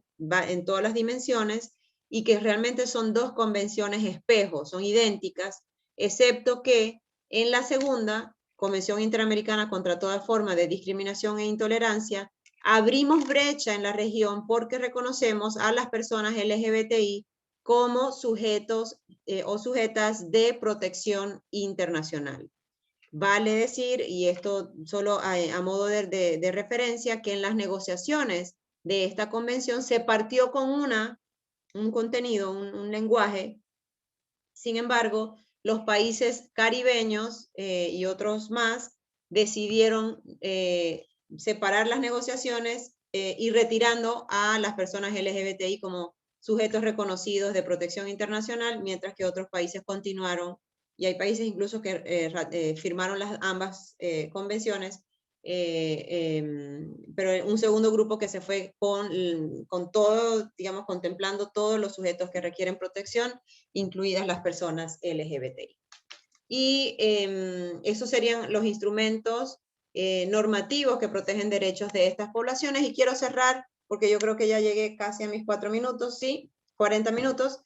en todas las dimensiones, y que realmente son dos convenciones espejo, son idénticas, excepto que en la segunda, Convención Interamericana contra toda forma de discriminación e intolerancia, abrimos brecha en la región porque reconocemos a las personas LGBTI como sujetos o sujetas de protección internacional. Vale decir, y esto solo a modo de referencia, que en las negociaciones de esta convención se partió con un contenido, un lenguaje. Sin embargo, los países caribeños y otros más decidieron separar las negociaciones y retirando a las personas LGBTI como sujetos reconocidos de protección internacional, mientras que otros países continuaron, y hay países incluso que firmaron ambas convenciones, pero un segundo grupo que se fue con todo, digamos, contemplando todos los sujetos que requieren protección, incluidas las personas LGBTI. Y esos serían los instrumentos normativos que protegen derechos de estas poblaciones. Y quiero cerrar, porque yo creo que ya llegué casi a mis 4 minutos, sí, 40 minutos,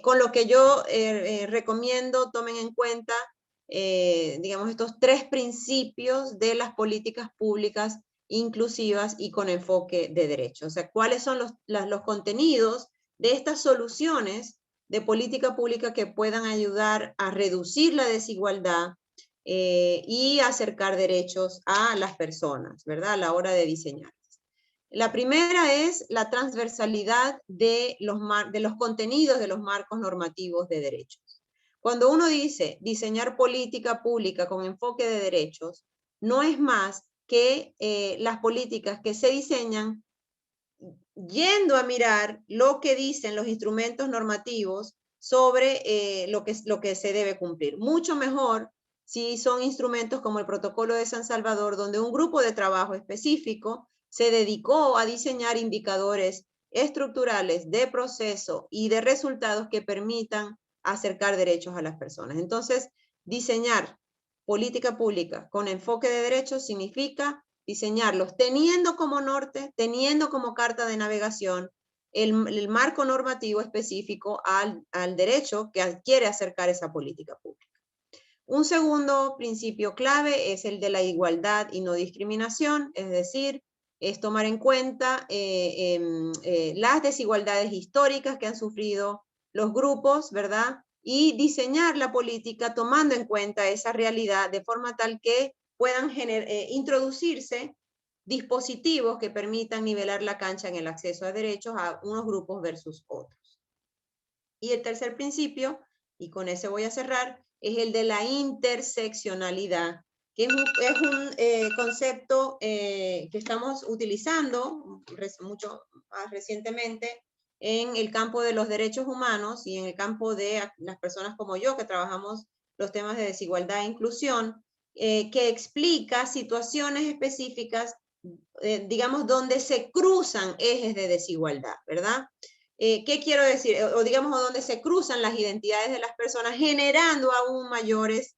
con lo que yo recomiendo tomen en cuenta, digamos, estos 3 principios de las políticas públicas inclusivas y con enfoque de derechos. O sea, cuáles son los contenidos de estas soluciones de política pública que puedan ayudar a reducir la desigualdad y acercar derechos a las personas, ¿verdad? A la hora de diseñar. La primera es la transversalidad de los contenidos de los marcos normativos de derechos. Cuando uno dice diseñar política pública con enfoque de derechos, no es más que las políticas que se diseñan yendo a mirar lo que dicen los instrumentos normativos sobre lo que se debe cumplir. Mucho mejor si son instrumentos como el Protocolo de San Salvador, donde un grupo de trabajo específico se dedicó a diseñar indicadores estructurales de proceso y de resultados que permitan acercar derechos a las personas. Entonces, diseñar política pública con enfoque de derechos significa diseñarlos teniendo como norte, teniendo como carta de navegación el marco normativo específico al derecho que quiere acercar esa política pública. Un segundo principio clave es el de la igualdad y no discriminación, es decir, es tomar en cuenta las desigualdades históricas que han sufrido los grupos, ¿verdad? Y diseñar la política tomando en cuenta esa realidad de forma tal que puedan introducirse dispositivos que permitan nivelar la cancha en el acceso a derechos a unos grupos versus otros. Y el tercer principio, y con ese voy a cerrar, es el de la interseccionalidad, que es un concepto que estamos utilizando mucho más recientemente en el campo de los derechos humanos y en el campo de las personas como yo que trabajamos los temas de desigualdad e inclusión, que explica situaciones específicas, digamos, donde se cruzan ejes de desigualdad, ¿verdad? ¿Qué quiero decir? O digamos, donde se cruzan las identidades de las personas, generando aún mayores,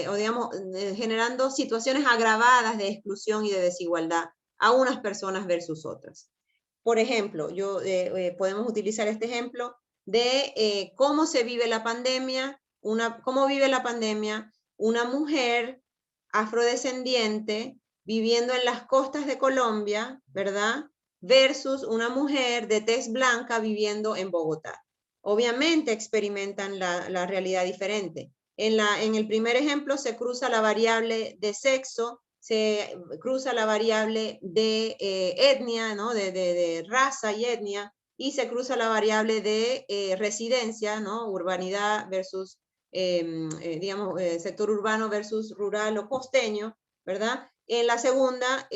o digamos, generando situaciones agravadas de exclusión y de desigualdad a unas personas versus otras. Por ejemplo, podemos utilizar este ejemplo de cómo se vive la pandemia, cómo vive la pandemia una mujer afrodescendiente viviendo en las costas de Colombia, ¿verdad? Versus una mujer de tez blanca viviendo en Bogotá. Obviamente experimentan la realidad diferente. En el primer ejemplo se cruza la variable de sexo, se cruza la variable de etnia, ¿no? de raza y etnia, y se cruza la variable de residencia, ¿no? Urbanidad versus, digamos, sector urbano versus rural o costeño, ¿verdad? En la segunda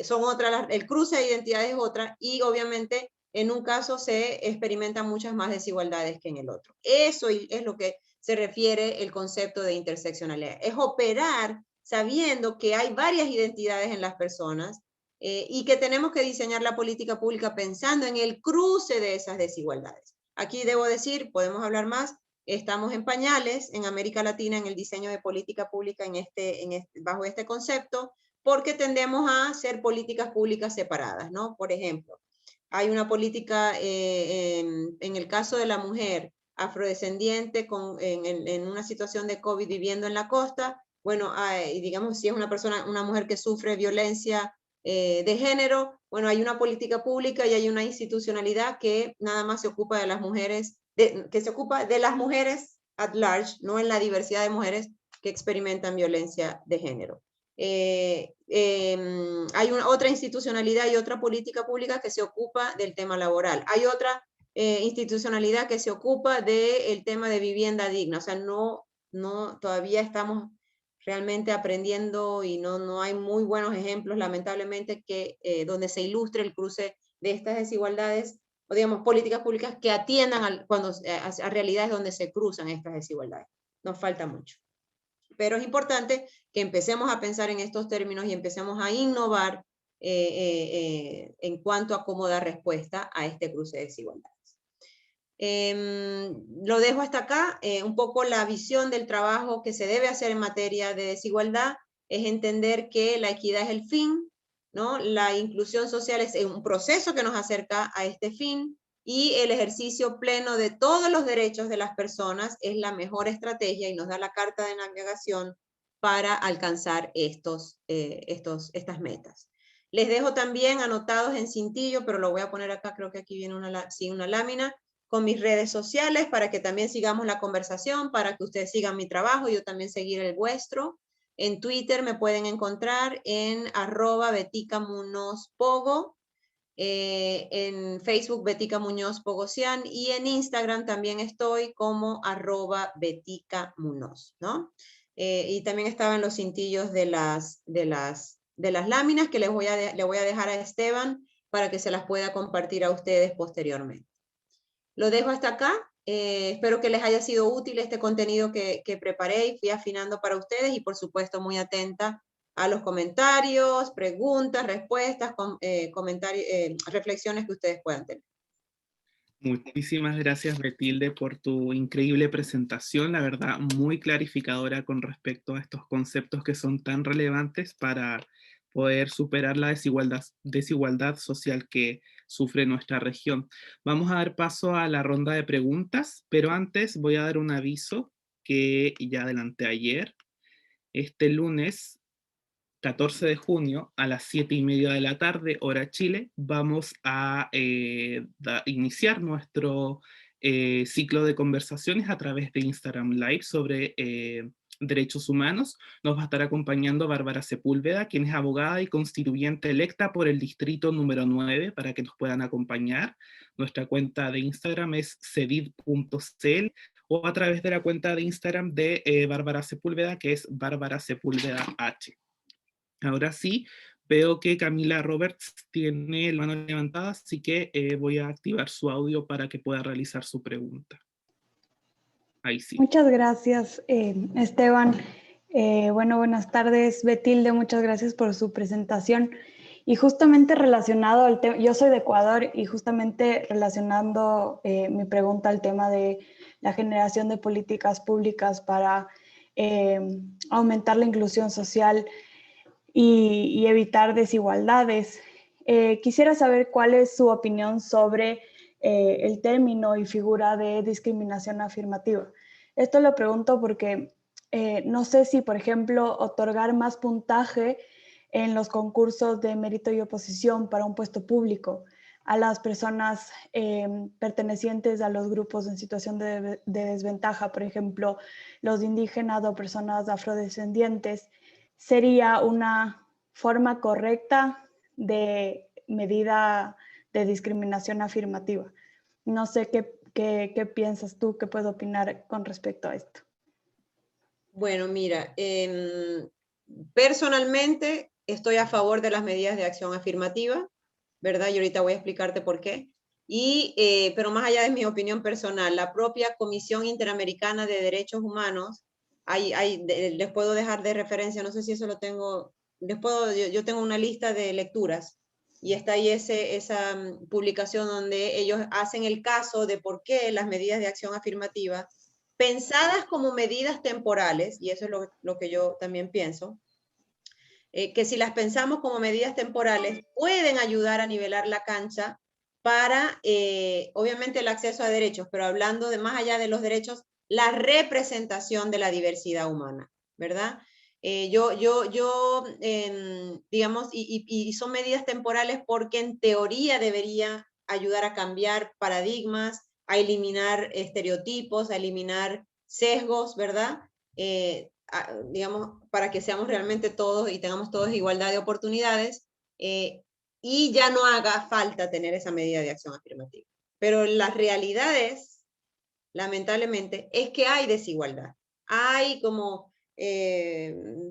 son otras, el cruce de identidades es otra, y obviamente en un caso se experimentan muchas más desigualdades que en el otro. Eso es lo que se refiere el concepto de interseccionalidad. Es operar sabiendo que hay varias identidades en las personas y que tenemos que diseñar la política pública pensando en el cruce de esas desigualdades. Aquí debo decir, podemos hablar más, estamos en pañales en América Latina en el diseño de política pública bajo este concepto, porque tendemos a hacer políticas públicas separadas, ¿no? Por ejemplo, hay una política en el caso de la mujer afrodescendiente en una situación de COVID viviendo en la costa. Bueno, digamos, si es una mujer que sufre violencia de género, bueno, hay una política pública y hay una institucionalidad que nada más se ocupa de las mujeres, que se ocupa de las mujeres at large, no en la diversidad de mujeres que experimentan violencia de género. Hay otra institucionalidad y otra política pública que se ocupa del tema laboral. Hay otra institucionalidad que se ocupa del tema de vivienda digna. O sea, todavía estamos realmente aprendiendo y no hay muy buenos ejemplos, lamentablemente, donde se ilustre el cruce de estas desigualdades, o digamos, políticas públicas que atiendan a realidades donde se cruzan estas desigualdades. Nos falta mucho. Pero es importante que empecemos a pensar en estos términos y empecemos a innovar en cuanto a cómo dar respuesta a este cruce de desigualdades. Lo dejo hasta acá. Un poco la visión del trabajo que se debe hacer en materia de desigualdad es entender que la equidad es el fin, ¿no? La inclusión social es un proceso que nos acerca a este fin, y el ejercicio pleno de todos los derechos de las personas es la mejor estrategia y nos da la carta de navegación para alcanzar estas metas. Les dejo también anotados en cintillo, pero lo voy a poner acá, creo que aquí viene una lámina, con mis redes sociales para que también sigamos la conversación, para que ustedes sigan mi trabajo y yo también seguir el vuestro. En Twitter me pueden encontrar en @BeticaMunozPogo, en Facebook Betica Muñoz Pogosian, y en Instagram también estoy como @BeticaMunoz, ¿no? Y también estaba en los cintillos de las láminas que le voy a dejar a Esteban para que se las pueda compartir a ustedes posteriormente. Lo dejo hasta acá. Espero que les haya sido útil este contenido que preparé y fui afinando para ustedes, y por supuesto muy atenta a los comentarios, preguntas, respuestas, reflexiones que ustedes puedan tener. Muchísimas gracias, Betilde, por tu increíble presentación, la verdad muy clarificadora con respecto a estos conceptos que son tan relevantes para poder superar la desigualdad social que sufre nuestra región. Vamos a dar paso a la ronda de preguntas, pero antes voy a dar un aviso que ya adelanté ayer. Este lunes 14 de junio a las 7:30 de la tarde, hora Chile, vamos a iniciar nuestro ciclo de conversaciones a través de Instagram Live sobre derechos humanos. Nos va a estar acompañando Bárbara Sepúlveda, quien es abogada y constituyente electa por el distrito número 9, para que nos puedan acompañar. Nuestra cuenta de Instagram es cedid.cl, o a través de la cuenta de Instagram de Bárbara Sepúlveda, que es Bárbara Sepúlveda H. Ahora sí, veo que Camila Roberts tiene la mano levantada, así que voy a activar su audio para que pueda realizar su pregunta. Ahí sí. Muchas gracias, Esteban. Bueno, buenas tardes, Betilde, muchas gracias por su presentación. Y justamente relacionado al tema, yo soy de Ecuador, y justamente relacionando mi pregunta al tema de la generación de políticas públicas para aumentar la inclusión social y evitar desigualdades. Quisiera saber cuál es su opinión sobre el término y figura de discriminación afirmativa. Esto lo pregunto porque no sé si, por ejemplo, otorgar más puntaje en los concursos de mérito y oposición para un puesto público a las personas pertenecientes a los grupos en situación de desventaja, por ejemplo, los indígenas o personas afrodescendientes, sería una forma correcta de medida de discriminación afirmativa. No sé qué piensas tú, qué puedes opinar con respecto a esto. Bueno, mira, personalmente estoy a favor de las medidas de acción afirmativa, ¿verdad? Y ahorita voy a explicarte por qué. Pero más allá de mi opinión personal, la propia Comisión Interamericana de Derechos Humanos, les puedo dejar de referencia, no sé si eso lo tengo, yo tengo una lista de lecturas, y está ahí esa publicación donde ellos hacen el caso de por qué las medidas de acción afirmativa pensadas como medidas temporales, y eso es lo que yo también pienso, que si las pensamos como medidas temporales, pueden ayudar a nivelar la cancha para, obviamente, el acceso a derechos, pero hablando de más allá de los derechos, la representación de la diversidad humana, ¿verdad? Digamos, y son medidas temporales porque en teoría debería ayudar a cambiar paradigmas, a eliminar estereotipos, a eliminar sesgos, ¿verdad? Digamos, para que seamos realmente todos y tengamos todos igualdad de oportunidades, y ya no haga falta tener esa medida de acción afirmativa. Pero la realidad es, lamentablemente, es que hay desigualdad. Hay como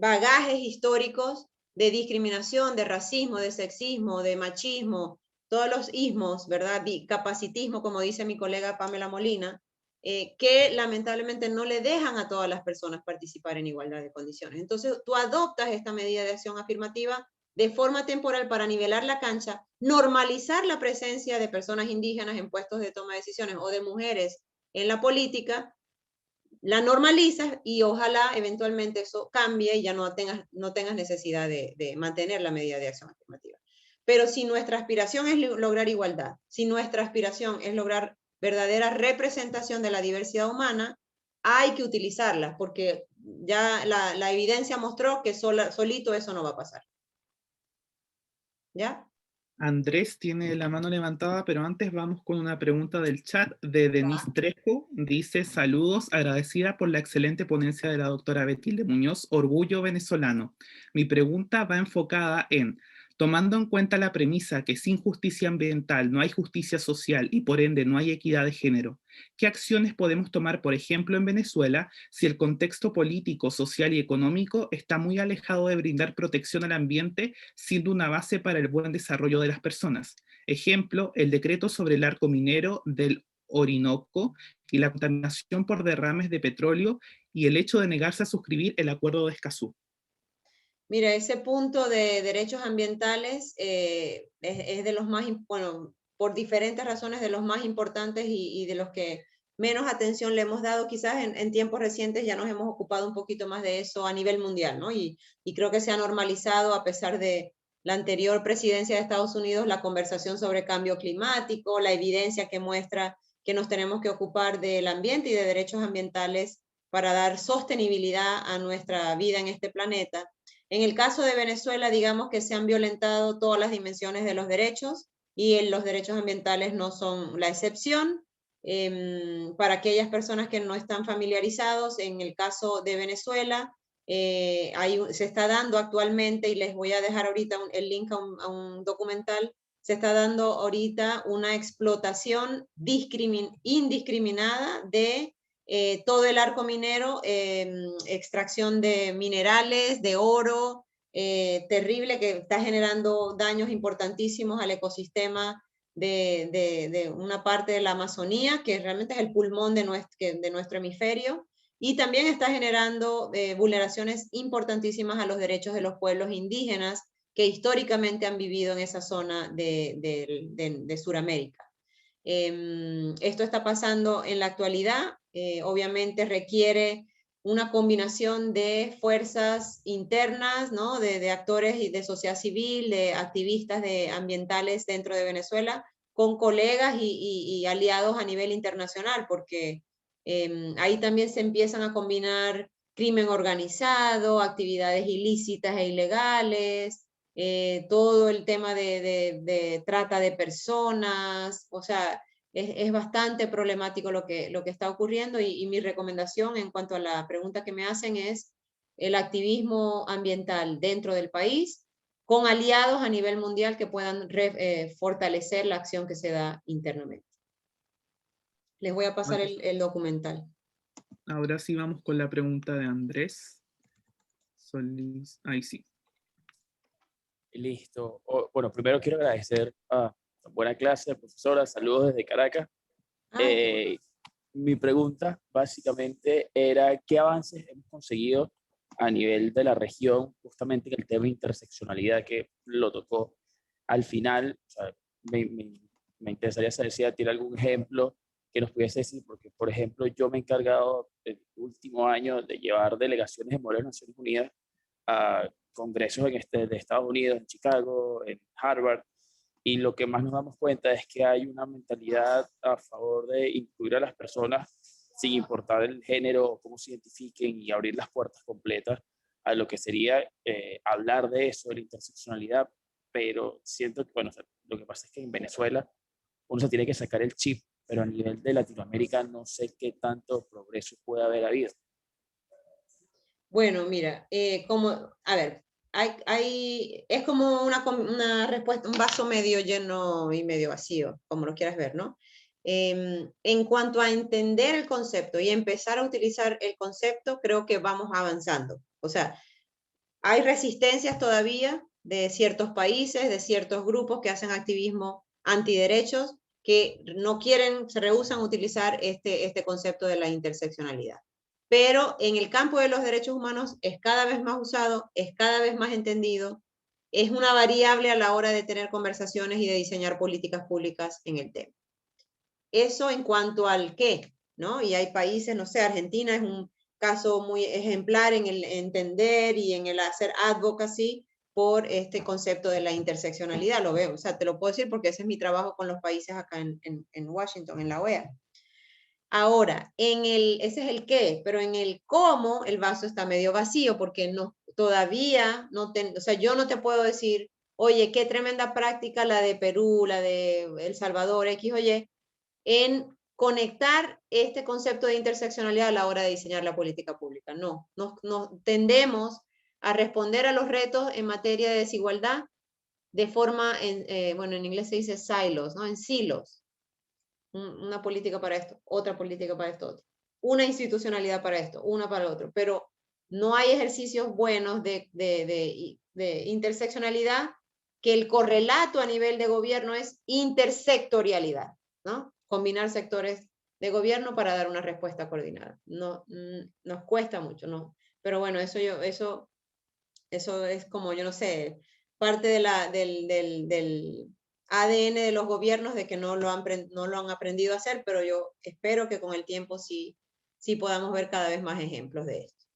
bagajes históricos de discriminación, de racismo, de sexismo, de machismo, todos los ismos, ¿verdad? Capacitismo, como dice mi colega Pamela Molina, que lamentablemente no le dejan a todas las personas participar en igualdad de condiciones. Entonces, tú adoptas esta medida de acción afirmativa de forma temporal para nivelar la cancha, normalizar la presencia de personas indígenas en puestos de toma de decisiones o de mujeres en la política, la normalizas y ojalá eventualmente eso cambie y ya no tengas necesidad de mantener la medida de acción afirmativa. Pero si nuestra aspiración es lograr igualdad, si nuestra aspiración es lograr verdadera representación de la diversidad humana, hay que utilizarla, porque ya la evidencia mostró que solito eso no va a pasar. ¿Ya? Andrés tiene la mano levantada, pero antes vamos con una pregunta del chat de Denise Trejo. Dice, saludos, agradecida por la excelente ponencia de la doctora Betilde Muñoz, Orgullo Venezolano. Mi pregunta va enfocada en, tomando en cuenta la premisa que sin justicia ambiental no hay justicia social y por ende no hay equidad de género, ¿qué acciones podemos tomar, por ejemplo, en Venezuela, si el contexto político, social y económico está muy alejado de brindar protección al ambiente, siendo una base para el buen desarrollo de las personas? Ejemplo, el decreto sobre el arco minero del Orinoco y la contaminación por derrames de petróleo y el hecho de negarse a suscribir el Acuerdo de Escazú. Mira, ese punto de derechos ambientales es de los más, bueno, por diferentes razones, de los más importantes y de los que menos atención le hemos dado. Quizás en tiempos recientes ya nos hemos ocupado un poquito más de eso a nivel mundial, ¿no? Y creo que se ha normalizado a pesar de la anterior presidencia de Estados Unidos, la conversación sobre cambio climático, la evidencia que muestra que nos tenemos que ocupar del ambiente y de derechos ambientales para dar sostenibilidad a nuestra vida en este planeta. En el caso de Venezuela, digamos que se han violentado todas las dimensiones de los derechos y los derechos ambientales no son la excepción. Para aquellas personas que no están familiarizados, en el caso de Venezuela, se está dando actualmente, y les voy a dejar ahorita el link a un documental, se está dando ahorita una explotación indiscriminada de todo el arco minero, extracción de minerales, de oro, terrible, que está generando daños importantísimos al ecosistema de una parte de la Amazonía, que realmente es el pulmón de nuestro hemisferio, y también está generando vulneraciones importantísimas a los derechos de los pueblos indígenas que históricamente han vivido en esa zona de Sudamérica. Esto está pasando en la actualidad, obviamente requiere una combinación de fuerzas internas, ¿no? de actores y de sociedad civil, de activistas ambientales dentro de Venezuela, con colegas y aliados a nivel internacional, porque ahí también se empiezan a combinar crimen organizado, actividades ilícitas e ilegales, todo el tema de trata de personas, o sea, es bastante problemático lo que está ocurriendo y mi recomendación en cuanto a la pregunta que me hacen es el activismo ambiental dentro del país con aliados a nivel mundial que puedan fortalecer la acción que se da internamente. Les voy a pasar el documental. Ahora sí vamos con la pregunta de Andrés Solís. Ahí sí. Listo. Bueno, primero quiero agradecer a buena clase, profesora. Saludos desde Caracas. Mi pregunta básicamente era ¿qué avances hemos conseguido a nivel de la región justamente en el tema de interseccionalidad que lo tocó al final? O sea, me interesaría saber si tiene algún ejemplo que nos pudiese decir, porque por ejemplo yo me he encargado el último año de llevar delegaciones de modelos de Naciones Unidas a congresos de Estados Unidos, en Chicago, en Harvard, y lo que más nos damos cuenta es que hay una mentalidad a favor de incluir a las personas sin importar el género o cómo se identifiquen y abrir las puertas completas a lo que sería hablar de eso, de la interseccionalidad, pero siento que, bueno, o sea, lo que pasa es que en Venezuela uno se tiene que sacar el chip, pero a nivel de Latinoamérica no sé qué tanto progreso puede haber habido. Bueno, mira, a ver, es como una respuesta, un vaso medio lleno y medio vacío, como lo quieras ver, ¿no? En cuanto a entender el concepto y empezar a utilizar el concepto, creo que vamos avanzando. O sea, hay resistencias todavía de ciertos países, de ciertos grupos que hacen activismo antiderechos, que no quieren, se rehúsan a utilizar este concepto de la interseccionalidad. Pero en el campo de los derechos humanos es cada vez más usado, es cada vez más entendido, es una variable a la hora de tener conversaciones y de diseñar políticas públicas en el tema. Eso en cuanto al qué, ¿no? Y hay países, no sé, Argentina es un caso muy ejemplar en el entender y en el hacer advocacy por este concepto de la interseccionalidad, lo veo, o sea, te lo puedo decir porque ese es mi trabajo con los países acá en Washington, en la OEA. Ahora, ese es el qué, pero en el cómo el vaso está medio vacío porque todavía o sea, yo no te puedo decir, oye, qué tremenda práctica la de Perú, la de El Salvador, X, oye, en conectar este concepto de interseccionalidad a la hora de diseñar la política pública. No, tendemos a responder a los retos en materia de desigualdad de forma, bueno, en inglés se dice silos, ¿no? En silos. Una política para esto, otra política para esto, otra. Una institucionalidad para esto, una para el otro. Pero no hay ejercicios buenos de interseccionalidad, que el correlato a nivel de gobierno es intersectorialidad, ¿no? Combinar sectores de gobierno para dar una respuesta coordinada. No, nos cuesta mucho, ¿no? Pero bueno, eso es como, yo no sé, parte del ADN de los gobiernos de que no lo han aprendido a hacer, pero yo espero que con el tiempo sí podamos ver cada vez más ejemplos de esto.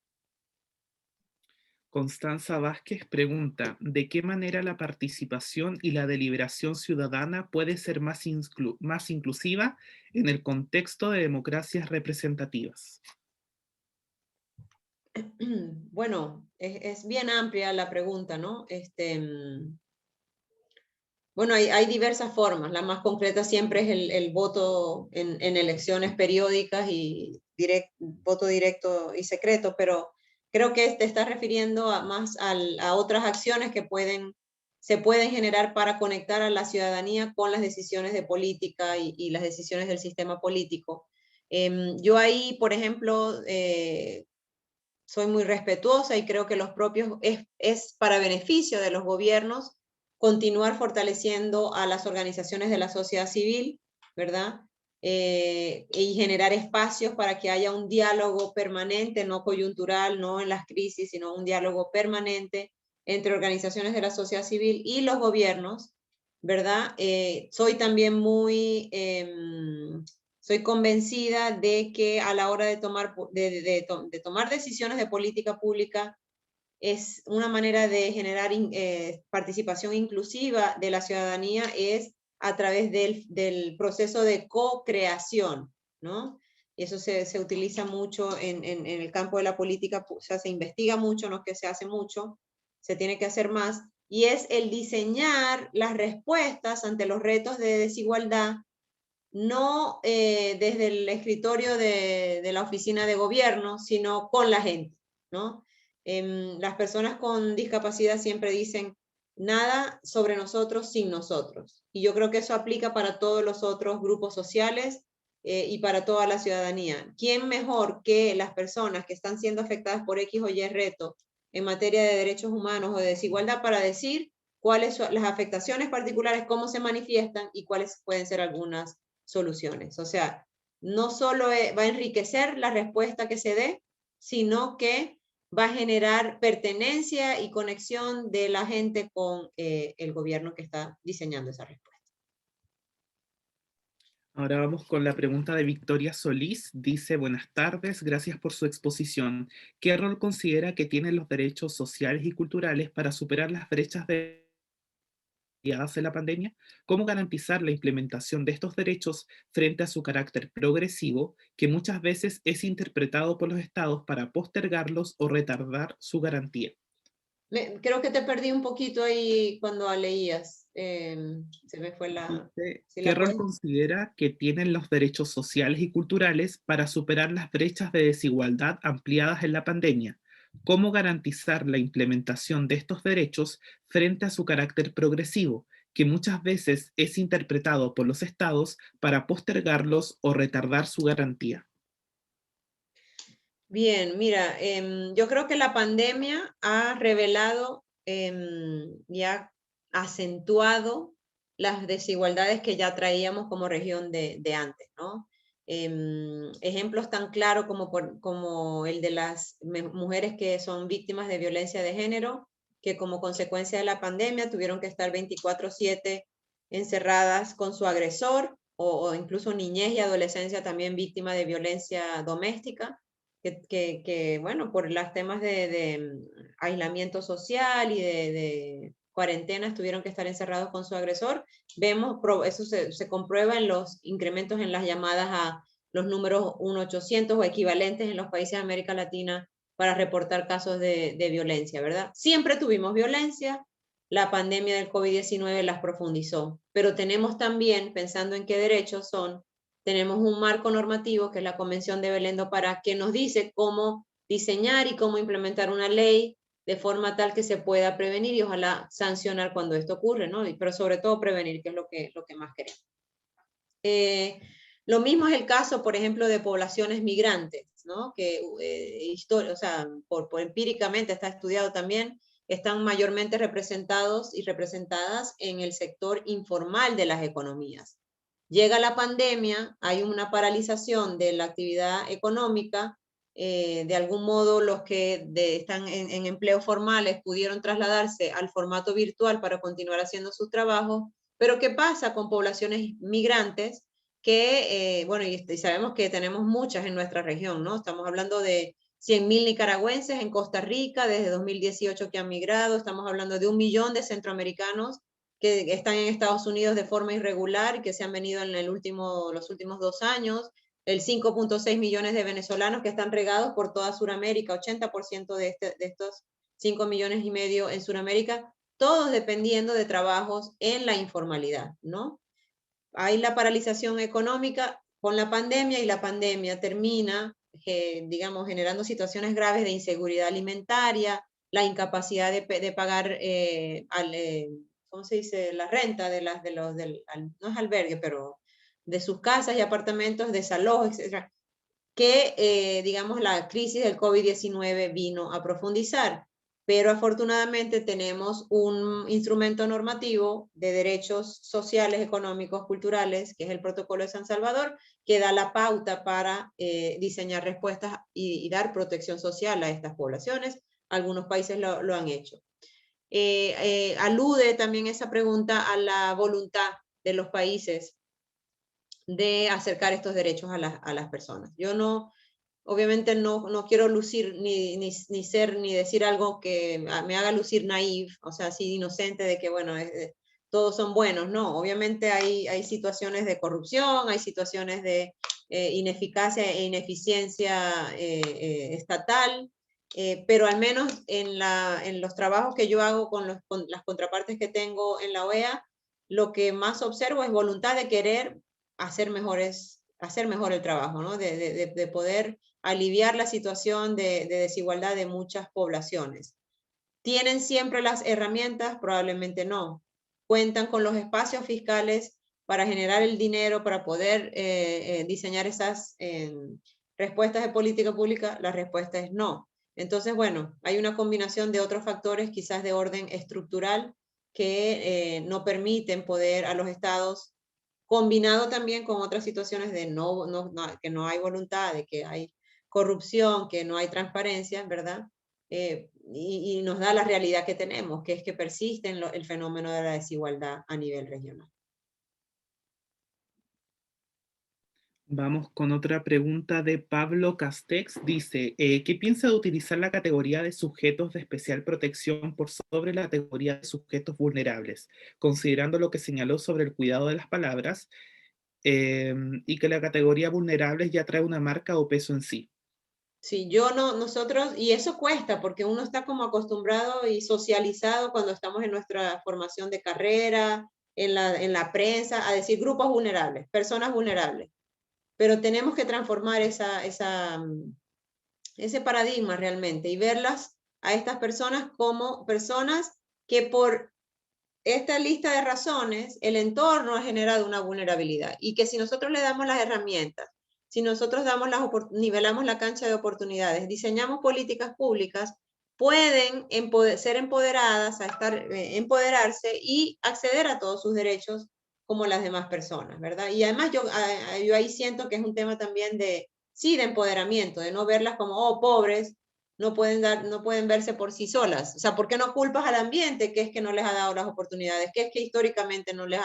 Constanza Vázquez pregunta, ¿de qué manera la participación y la deliberación ciudadana puede ser más inclusiva en el contexto de democracias representativas? Bueno, es bien amplia la pregunta, ¿no? Bueno, hay diversas formas. La más concreta siempre es el voto en elecciones periódicas y voto directo y secreto, pero creo que te estás refiriendo a otras acciones que se pueden generar para conectar a la ciudadanía con las decisiones de política y las decisiones del sistema político. Yo ahí, por ejemplo, soy muy respetuosa y creo que es para beneficio de los gobiernos continuar fortaleciendo a las organizaciones de la sociedad civil, ¿verdad? Y generar espacios para que haya un diálogo permanente, no coyuntural, no en las crisis, sino un diálogo permanente entre organizaciones de la sociedad civil y los gobiernos, ¿verdad? Soy también soy convencida de que a la hora de tomar decisiones de política pública, es una manera de generar participación inclusiva de la ciudadanía es a través del proceso de co-creación, ¿no? Y eso se utiliza mucho en el campo de la política, o sea, se investiga mucho, no es que se hace mucho, se tiene que hacer más, y es el diseñar las respuestas ante los retos de desigualdad, no desde el escritorio de la oficina de gobierno, sino con la gente, ¿no? Las personas con discapacidad siempre dicen, nada sobre nosotros sin nosotros. Y yo creo que eso aplica para todos los otros grupos sociales y para toda la ciudadanía. ¿Quién mejor que las personas que están siendo afectadas por X o Y reto en materia de derechos humanos o de desigualdad para decir cuáles son las afectaciones particulares, cómo se manifiestan y cuáles pueden ser algunas soluciones? O sea, no solo va a enriquecer la respuesta que se dé, sino que va a generar pertenencia y conexión de la gente con el gobierno que está diseñando esa respuesta. Ahora vamos con la pregunta de Victoria Solís. Dice, buenas tardes, gracias por su exposición. ¿Qué rol considera que tienen los derechos sociales y culturales para superar las brechas de en la pandemia? ¿Cómo garantizar la implementación de estos derechos frente a su carácter progresivo, que muchas veces es interpretado por los estados para postergarlos o retardar su garantía? Creo que te perdí un poquito ahí cuando leías. Se me fue la... Dice, Si ¿qué la rol puedes... considera que tienen los derechos sociales y culturales para superar las brechas de desigualdad ampliadas en la pandemia? ¿Cómo garantizar la implementación de estos derechos frente a su carácter progresivo, que muchas veces es interpretado por los estados para postergarlos o retardar su garantía? Bien, mira, yo creo que la pandemia ha revelado y ha acentuado las desigualdades que ya traíamos como región de antes, ¿no? Ejemplos tan claros como el de las mujeres que son víctimas de violencia de género, que como consecuencia de la pandemia tuvieron que estar 24/7 encerradas con su agresor, o incluso niñez y adolescencia también víctima de violencia doméstica. Bueno, por los temas de aislamiento social y de cuarentenas tuvieron que estar encerrados con su agresor. Vemos, eso se comprueba en los incrementos en las llamadas a los números 1-800 o equivalentes en los países de América Latina para reportar casos de violencia, ¿verdad? Siempre tuvimos violencia, la pandemia del COVID-19 las profundizó, pero tenemos también, pensando en qué derechos son, tenemos un marco normativo que es la Convención de Belén do Pará, que nos dice cómo diseñar y cómo implementar una ley de forma tal que se pueda prevenir y ojalá sancionar cuando esto ocurre, ¿no? Pero sobre todo prevenir, que es lo que más queremos. Lo mismo es el caso, por ejemplo, de poblaciones migrantes, ¿no? Que, o sea, por empíricamente está estudiado también, están mayormente representados y representadas en el sector informal de las economías. Llega la pandemia, hay una paralización de la actividad económica, de algún modo los que están en empleos formales pudieron trasladarse al formato virtual para continuar haciendo sus trabajos, pero ¿qué pasa con poblaciones migrantes? Que, bueno, y sabemos que tenemos muchas en nuestra región, ¿no? Estamos hablando de 100.000 nicaragüenses en Costa Rica desde 2018 que han migrado, estamos hablando de 1 millón de centroamericanos que están en Estados Unidos de forma irregular y que se han venido en los últimos 2 años, el 5.6 millones de venezolanos que están regados por toda Sudamérica, 80% de estos 5 millones y medio en Sudamérica, todos dependiendo de trabajos en la informalidad, ¿no? Hay la paralización económica con la pandemia y la pandemia termina, digamos, generando situaciones graves de inseguridad alimentaria, la incapacidad de pagar, ¿cómo se dice?, la renta no es albergue, pero de sus casas y apartamentos, desalojos, etc., que, digamos, la crisis del COVID-19 vino a profundizar. Pero afortunadamente tenemos un instrumento normativo de derechos sociales, económicos, culturales, que es el Protocolo de San Salvador, que da la pauta para diseñar respuestas y dar protección social a estas poblaciones. Algunos países lo han hecho. Alude también esa pregunta a la voluntad de los países de acercar estos derechos a las personas. Yo no, obviamente no quiero lucir ni ser ni decir algo que me haga lucir naive, o sea, así inocente de que, bueno, todos son buenos, no, obviamente hay situaciones de corrupción, hay situaciones de ineficacia e ineficiencia estatal, pero al menos en los trabajos que yo hago con las contrapartes que tengo en la OEA, lo que más observo es voluntad de querer hacer mejor el trabajo, ¿no? De poder aliviar la situación de desigualdad de muchas poblaciones. ¿Tienen siempre las herramientas? Probablemente no. ¿Cuentan con los espacios fiscales para generar el dinero para poder diseñar esas respuestas de política pública? La respuesta es no. Entonces, bueno, hay una combinación de otros factores, quizás de orden estructural, que no permiten poder a los estados, combinado también con otras situaciones de que no hay voluntad, de que hay corrupción, que no hay transparencia, ¿verdad? Y nos da la realidad que tenemos, que es que persiste el fenómeno de la desigualdad a nivel regional. Vamos con otra pregunta de Pablo Castex. Dice, ¿qué piensa de utilizar la categoría de sujetos de especial protección por sobre la categoría de sujetos vulnerables, considerando lo que señaló sobre el cuidado de las palabras y que la categoría vulnerables ya trae una marca o peso en sí? Sí, nosotros, y eso cuesta porque uno está como acostumbrado y socializado cuando estamos en nuestra formación de carrera, en la prensa, a decir grupos vulnerables, personas vulnerables. Pero tenemos que transformar ese paradigma realmente y verlas a estas personas como personas que por esta lista de razones el entorno ha generado una vulnerabilidad y que si nosotros le damos las herramientas, si nosotros nivelamos la cancha de oportunidades, diseñamos políticas públicas, pueden ser empoderadas, empoderarse y acceder a todos sus derechos como las demás personas, ¿verdad? Y además yo ahí siento que es un tema también de empoderamiento, de no verlas como, oh, pobres, no pueden verse por sí solas. O sea, ¿por qué no culpas al ambiente que es que no les ha dado las oportunidades, que es que históricamente no las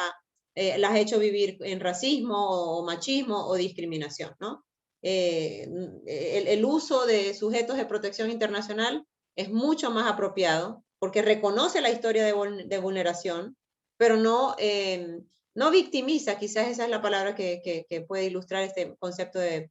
ha hecho vivir en racismo o machismo o discriminación, ¿no? El uso de sujetos de protección internacional es mucho más apropiado porque reconoce la historia de vulneración, pero no victimiza, quizás esa es la palabra que puede ilustrar este concepto de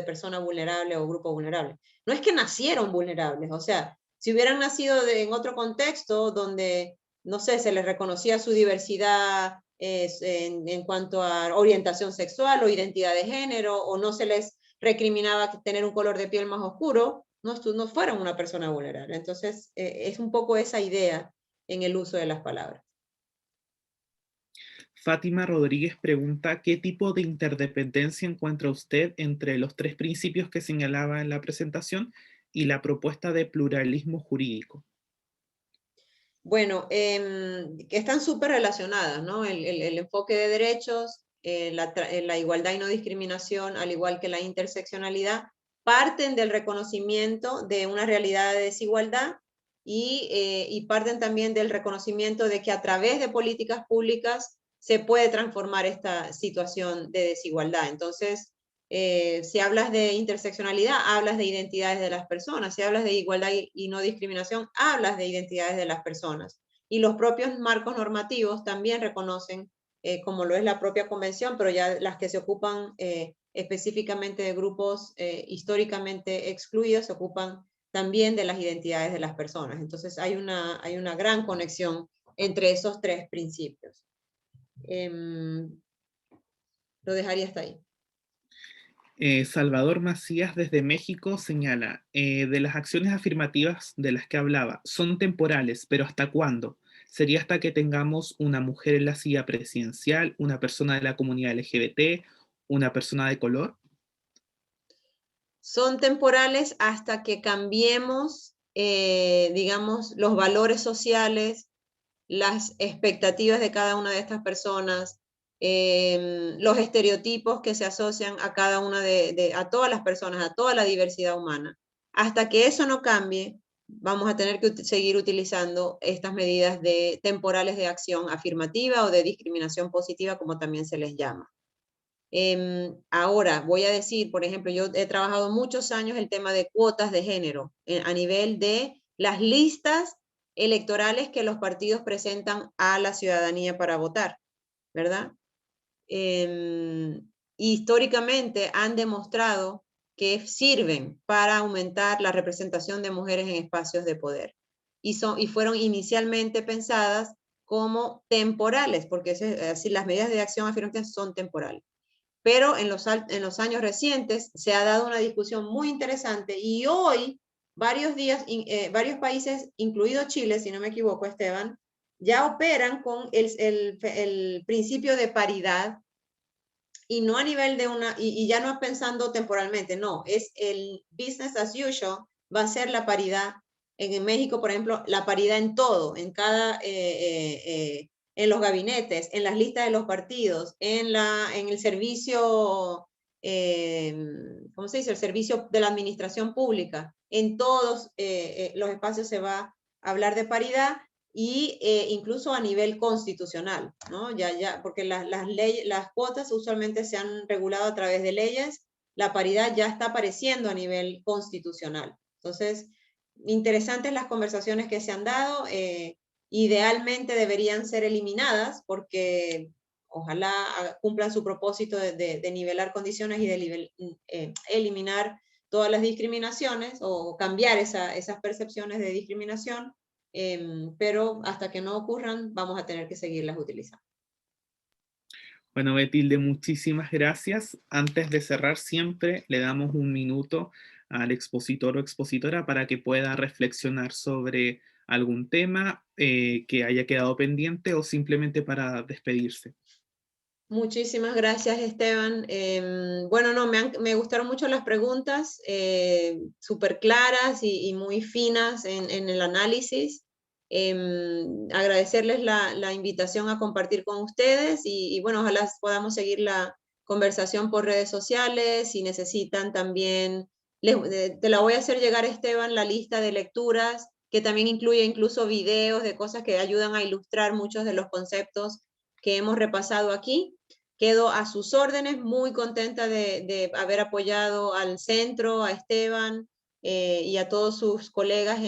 persona vulnerable o grupo vulnerable. No es que nacieron vulnerables, o sea, si hubieran nacido en otro contexto donde, no sé, se les reconocía su diversidad en cuanto a orientación sexual o identidad de género, o no se les recriminaba tener un color de piel más oscuro, no fueron una persona vulnerable. Entonces, es un poco esa idea en el uso de las palabras. Fátima Rodríguez pregunta, ¿qué tipo de interdependencia encuentra usted entre los tres principios que señalaba en la presentación y la propuesta de pluralismo jurídico? Bueno, que están súper relacionadas, ¿no? El enfoque de derechos, la igualdad y no discriminación, al igual que la interseccionalidad, parten del reconocimiento de una realidad de desigualdad y parten también del reconocimiento de que a través de políticas públicas se puede transformar esta situación de desigualdad. Entonces, si hablas de interseccionalidad, hablas de identidades de las personas. Si hablas de igualdad y no discriminación, hablas de identidades de las personas. Y los propios marcos normativos también reconocen, como lo es la propia convención, pero ya las que se ocupan específicamente de grupos históricamente excluidos, se ocupan también de las identidades de las personas. Entonces hay una gran conexión entre esos tres principios. Lo dejaría hasta ahí. Salvador Macías desde México señala, de las acciones afirmativas de las que hablaba, son temporales, pero ¿hasta cuándo? ¿Sería hasta que tengamos una mujer en la silla presidencial, una persona de la comunidad LGBT, una persona de color? Son temporales hasta que cambiemos, digamos, los valores sociales, las expectativas de cada una de estas personas, los estereotipos que se asocian a cada una a todas las personas, a toda la diversidad humana. Hasta que eso no cambie, vamos a tener que seguir utilizando estas medidas temporales de acción afirmativa o de discriminación positiva, como también se les llama. Ahora, voy a decir, por ejemplo, yo he trabajado muchos años el tema de cuotas de género a nivel de las listas electorales que los partidos presentan a la ciudadanía para votar, ¿verdad? Históricamente han demostrado que sirven para aumentar la representación de mujeres en espacios de poder y fueron inicialmente pensadas como temporales, porque así las medidas de acción afirmativa son temporales. Pero en los años recientes se ha dado una discusión muy interesante y hoy varios países, incluido Chile, si no me equivoco, Esteban, ya operan con el principio de paridad y no a nivel de y ya no pensando temporalmente, no, es el business as usual, va a ser la paridad. En México, por ejemplo, la paridad en todo, en los gabinetes, en las listas de los partidos, en el servicio, ¿cómo se dice? El servicio de la administración pública. En todos los espacios se va a hablar de paridad y incluso a nivel constitucional, ¿no? Porque las cuotas usualmente se han regulado a través de leyes, la paridad ya está apareciendo a nivel constitucional. Entonces, interesantes las conversaciones que se han dado, idealmente deberían ser eliminadas porque ojalá cumplan su propósito de nivelar condiciones y de eliminar todas las discriminaciones o cambiar esas percepciones de discriminación, pero hasta que no ocurran vamos a tener que seguirlas utilizando. Bueno, Betilde, muchísimas gracias. Antes de cerrar, siempre le damos un minuto al expositor o expositora para que pueda reflexionar sobre algún tema que haya quedado pendiente o simplemente para despedirse. Muchísimas gracias, Esteban. Bueno, no, me gustaron mucho las preguntas, súper claras y muy finas en el análisis. Agradecerles la invitación a compartir con ustedes y bueno, ojalá podamos seguir la conversación por redes sociales. Si necesitan también, te la voy a hacer llegar, Esteban, la lista de lecturas, que también incluye incluso videos de cosas que ayudan a ilustrar muchos de los conceptos que hemos repasado aquí. Quedo a sus órdenes, muy contenta de haber apoyado al centro, a Esteban y a todos sus colegas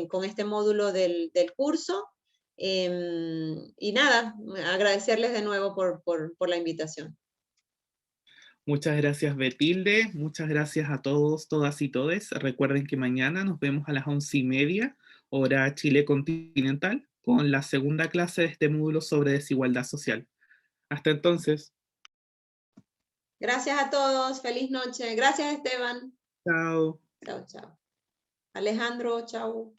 con este módulo del curso. Y nada, agradecerles de nuevo por la invitación. Muchas gracias, Betilde. Muchas gracias a todos, todas y todes. Recuerden que mañana nos vemos a las 11:30, hora Chile continental, con la segunda clase de este módulo sobre desigualdad social. Hasta entonces. Gracias a todos. Feliz noche. Gracias, Esteban. Chao. Chao, chao. Alejandro, chao.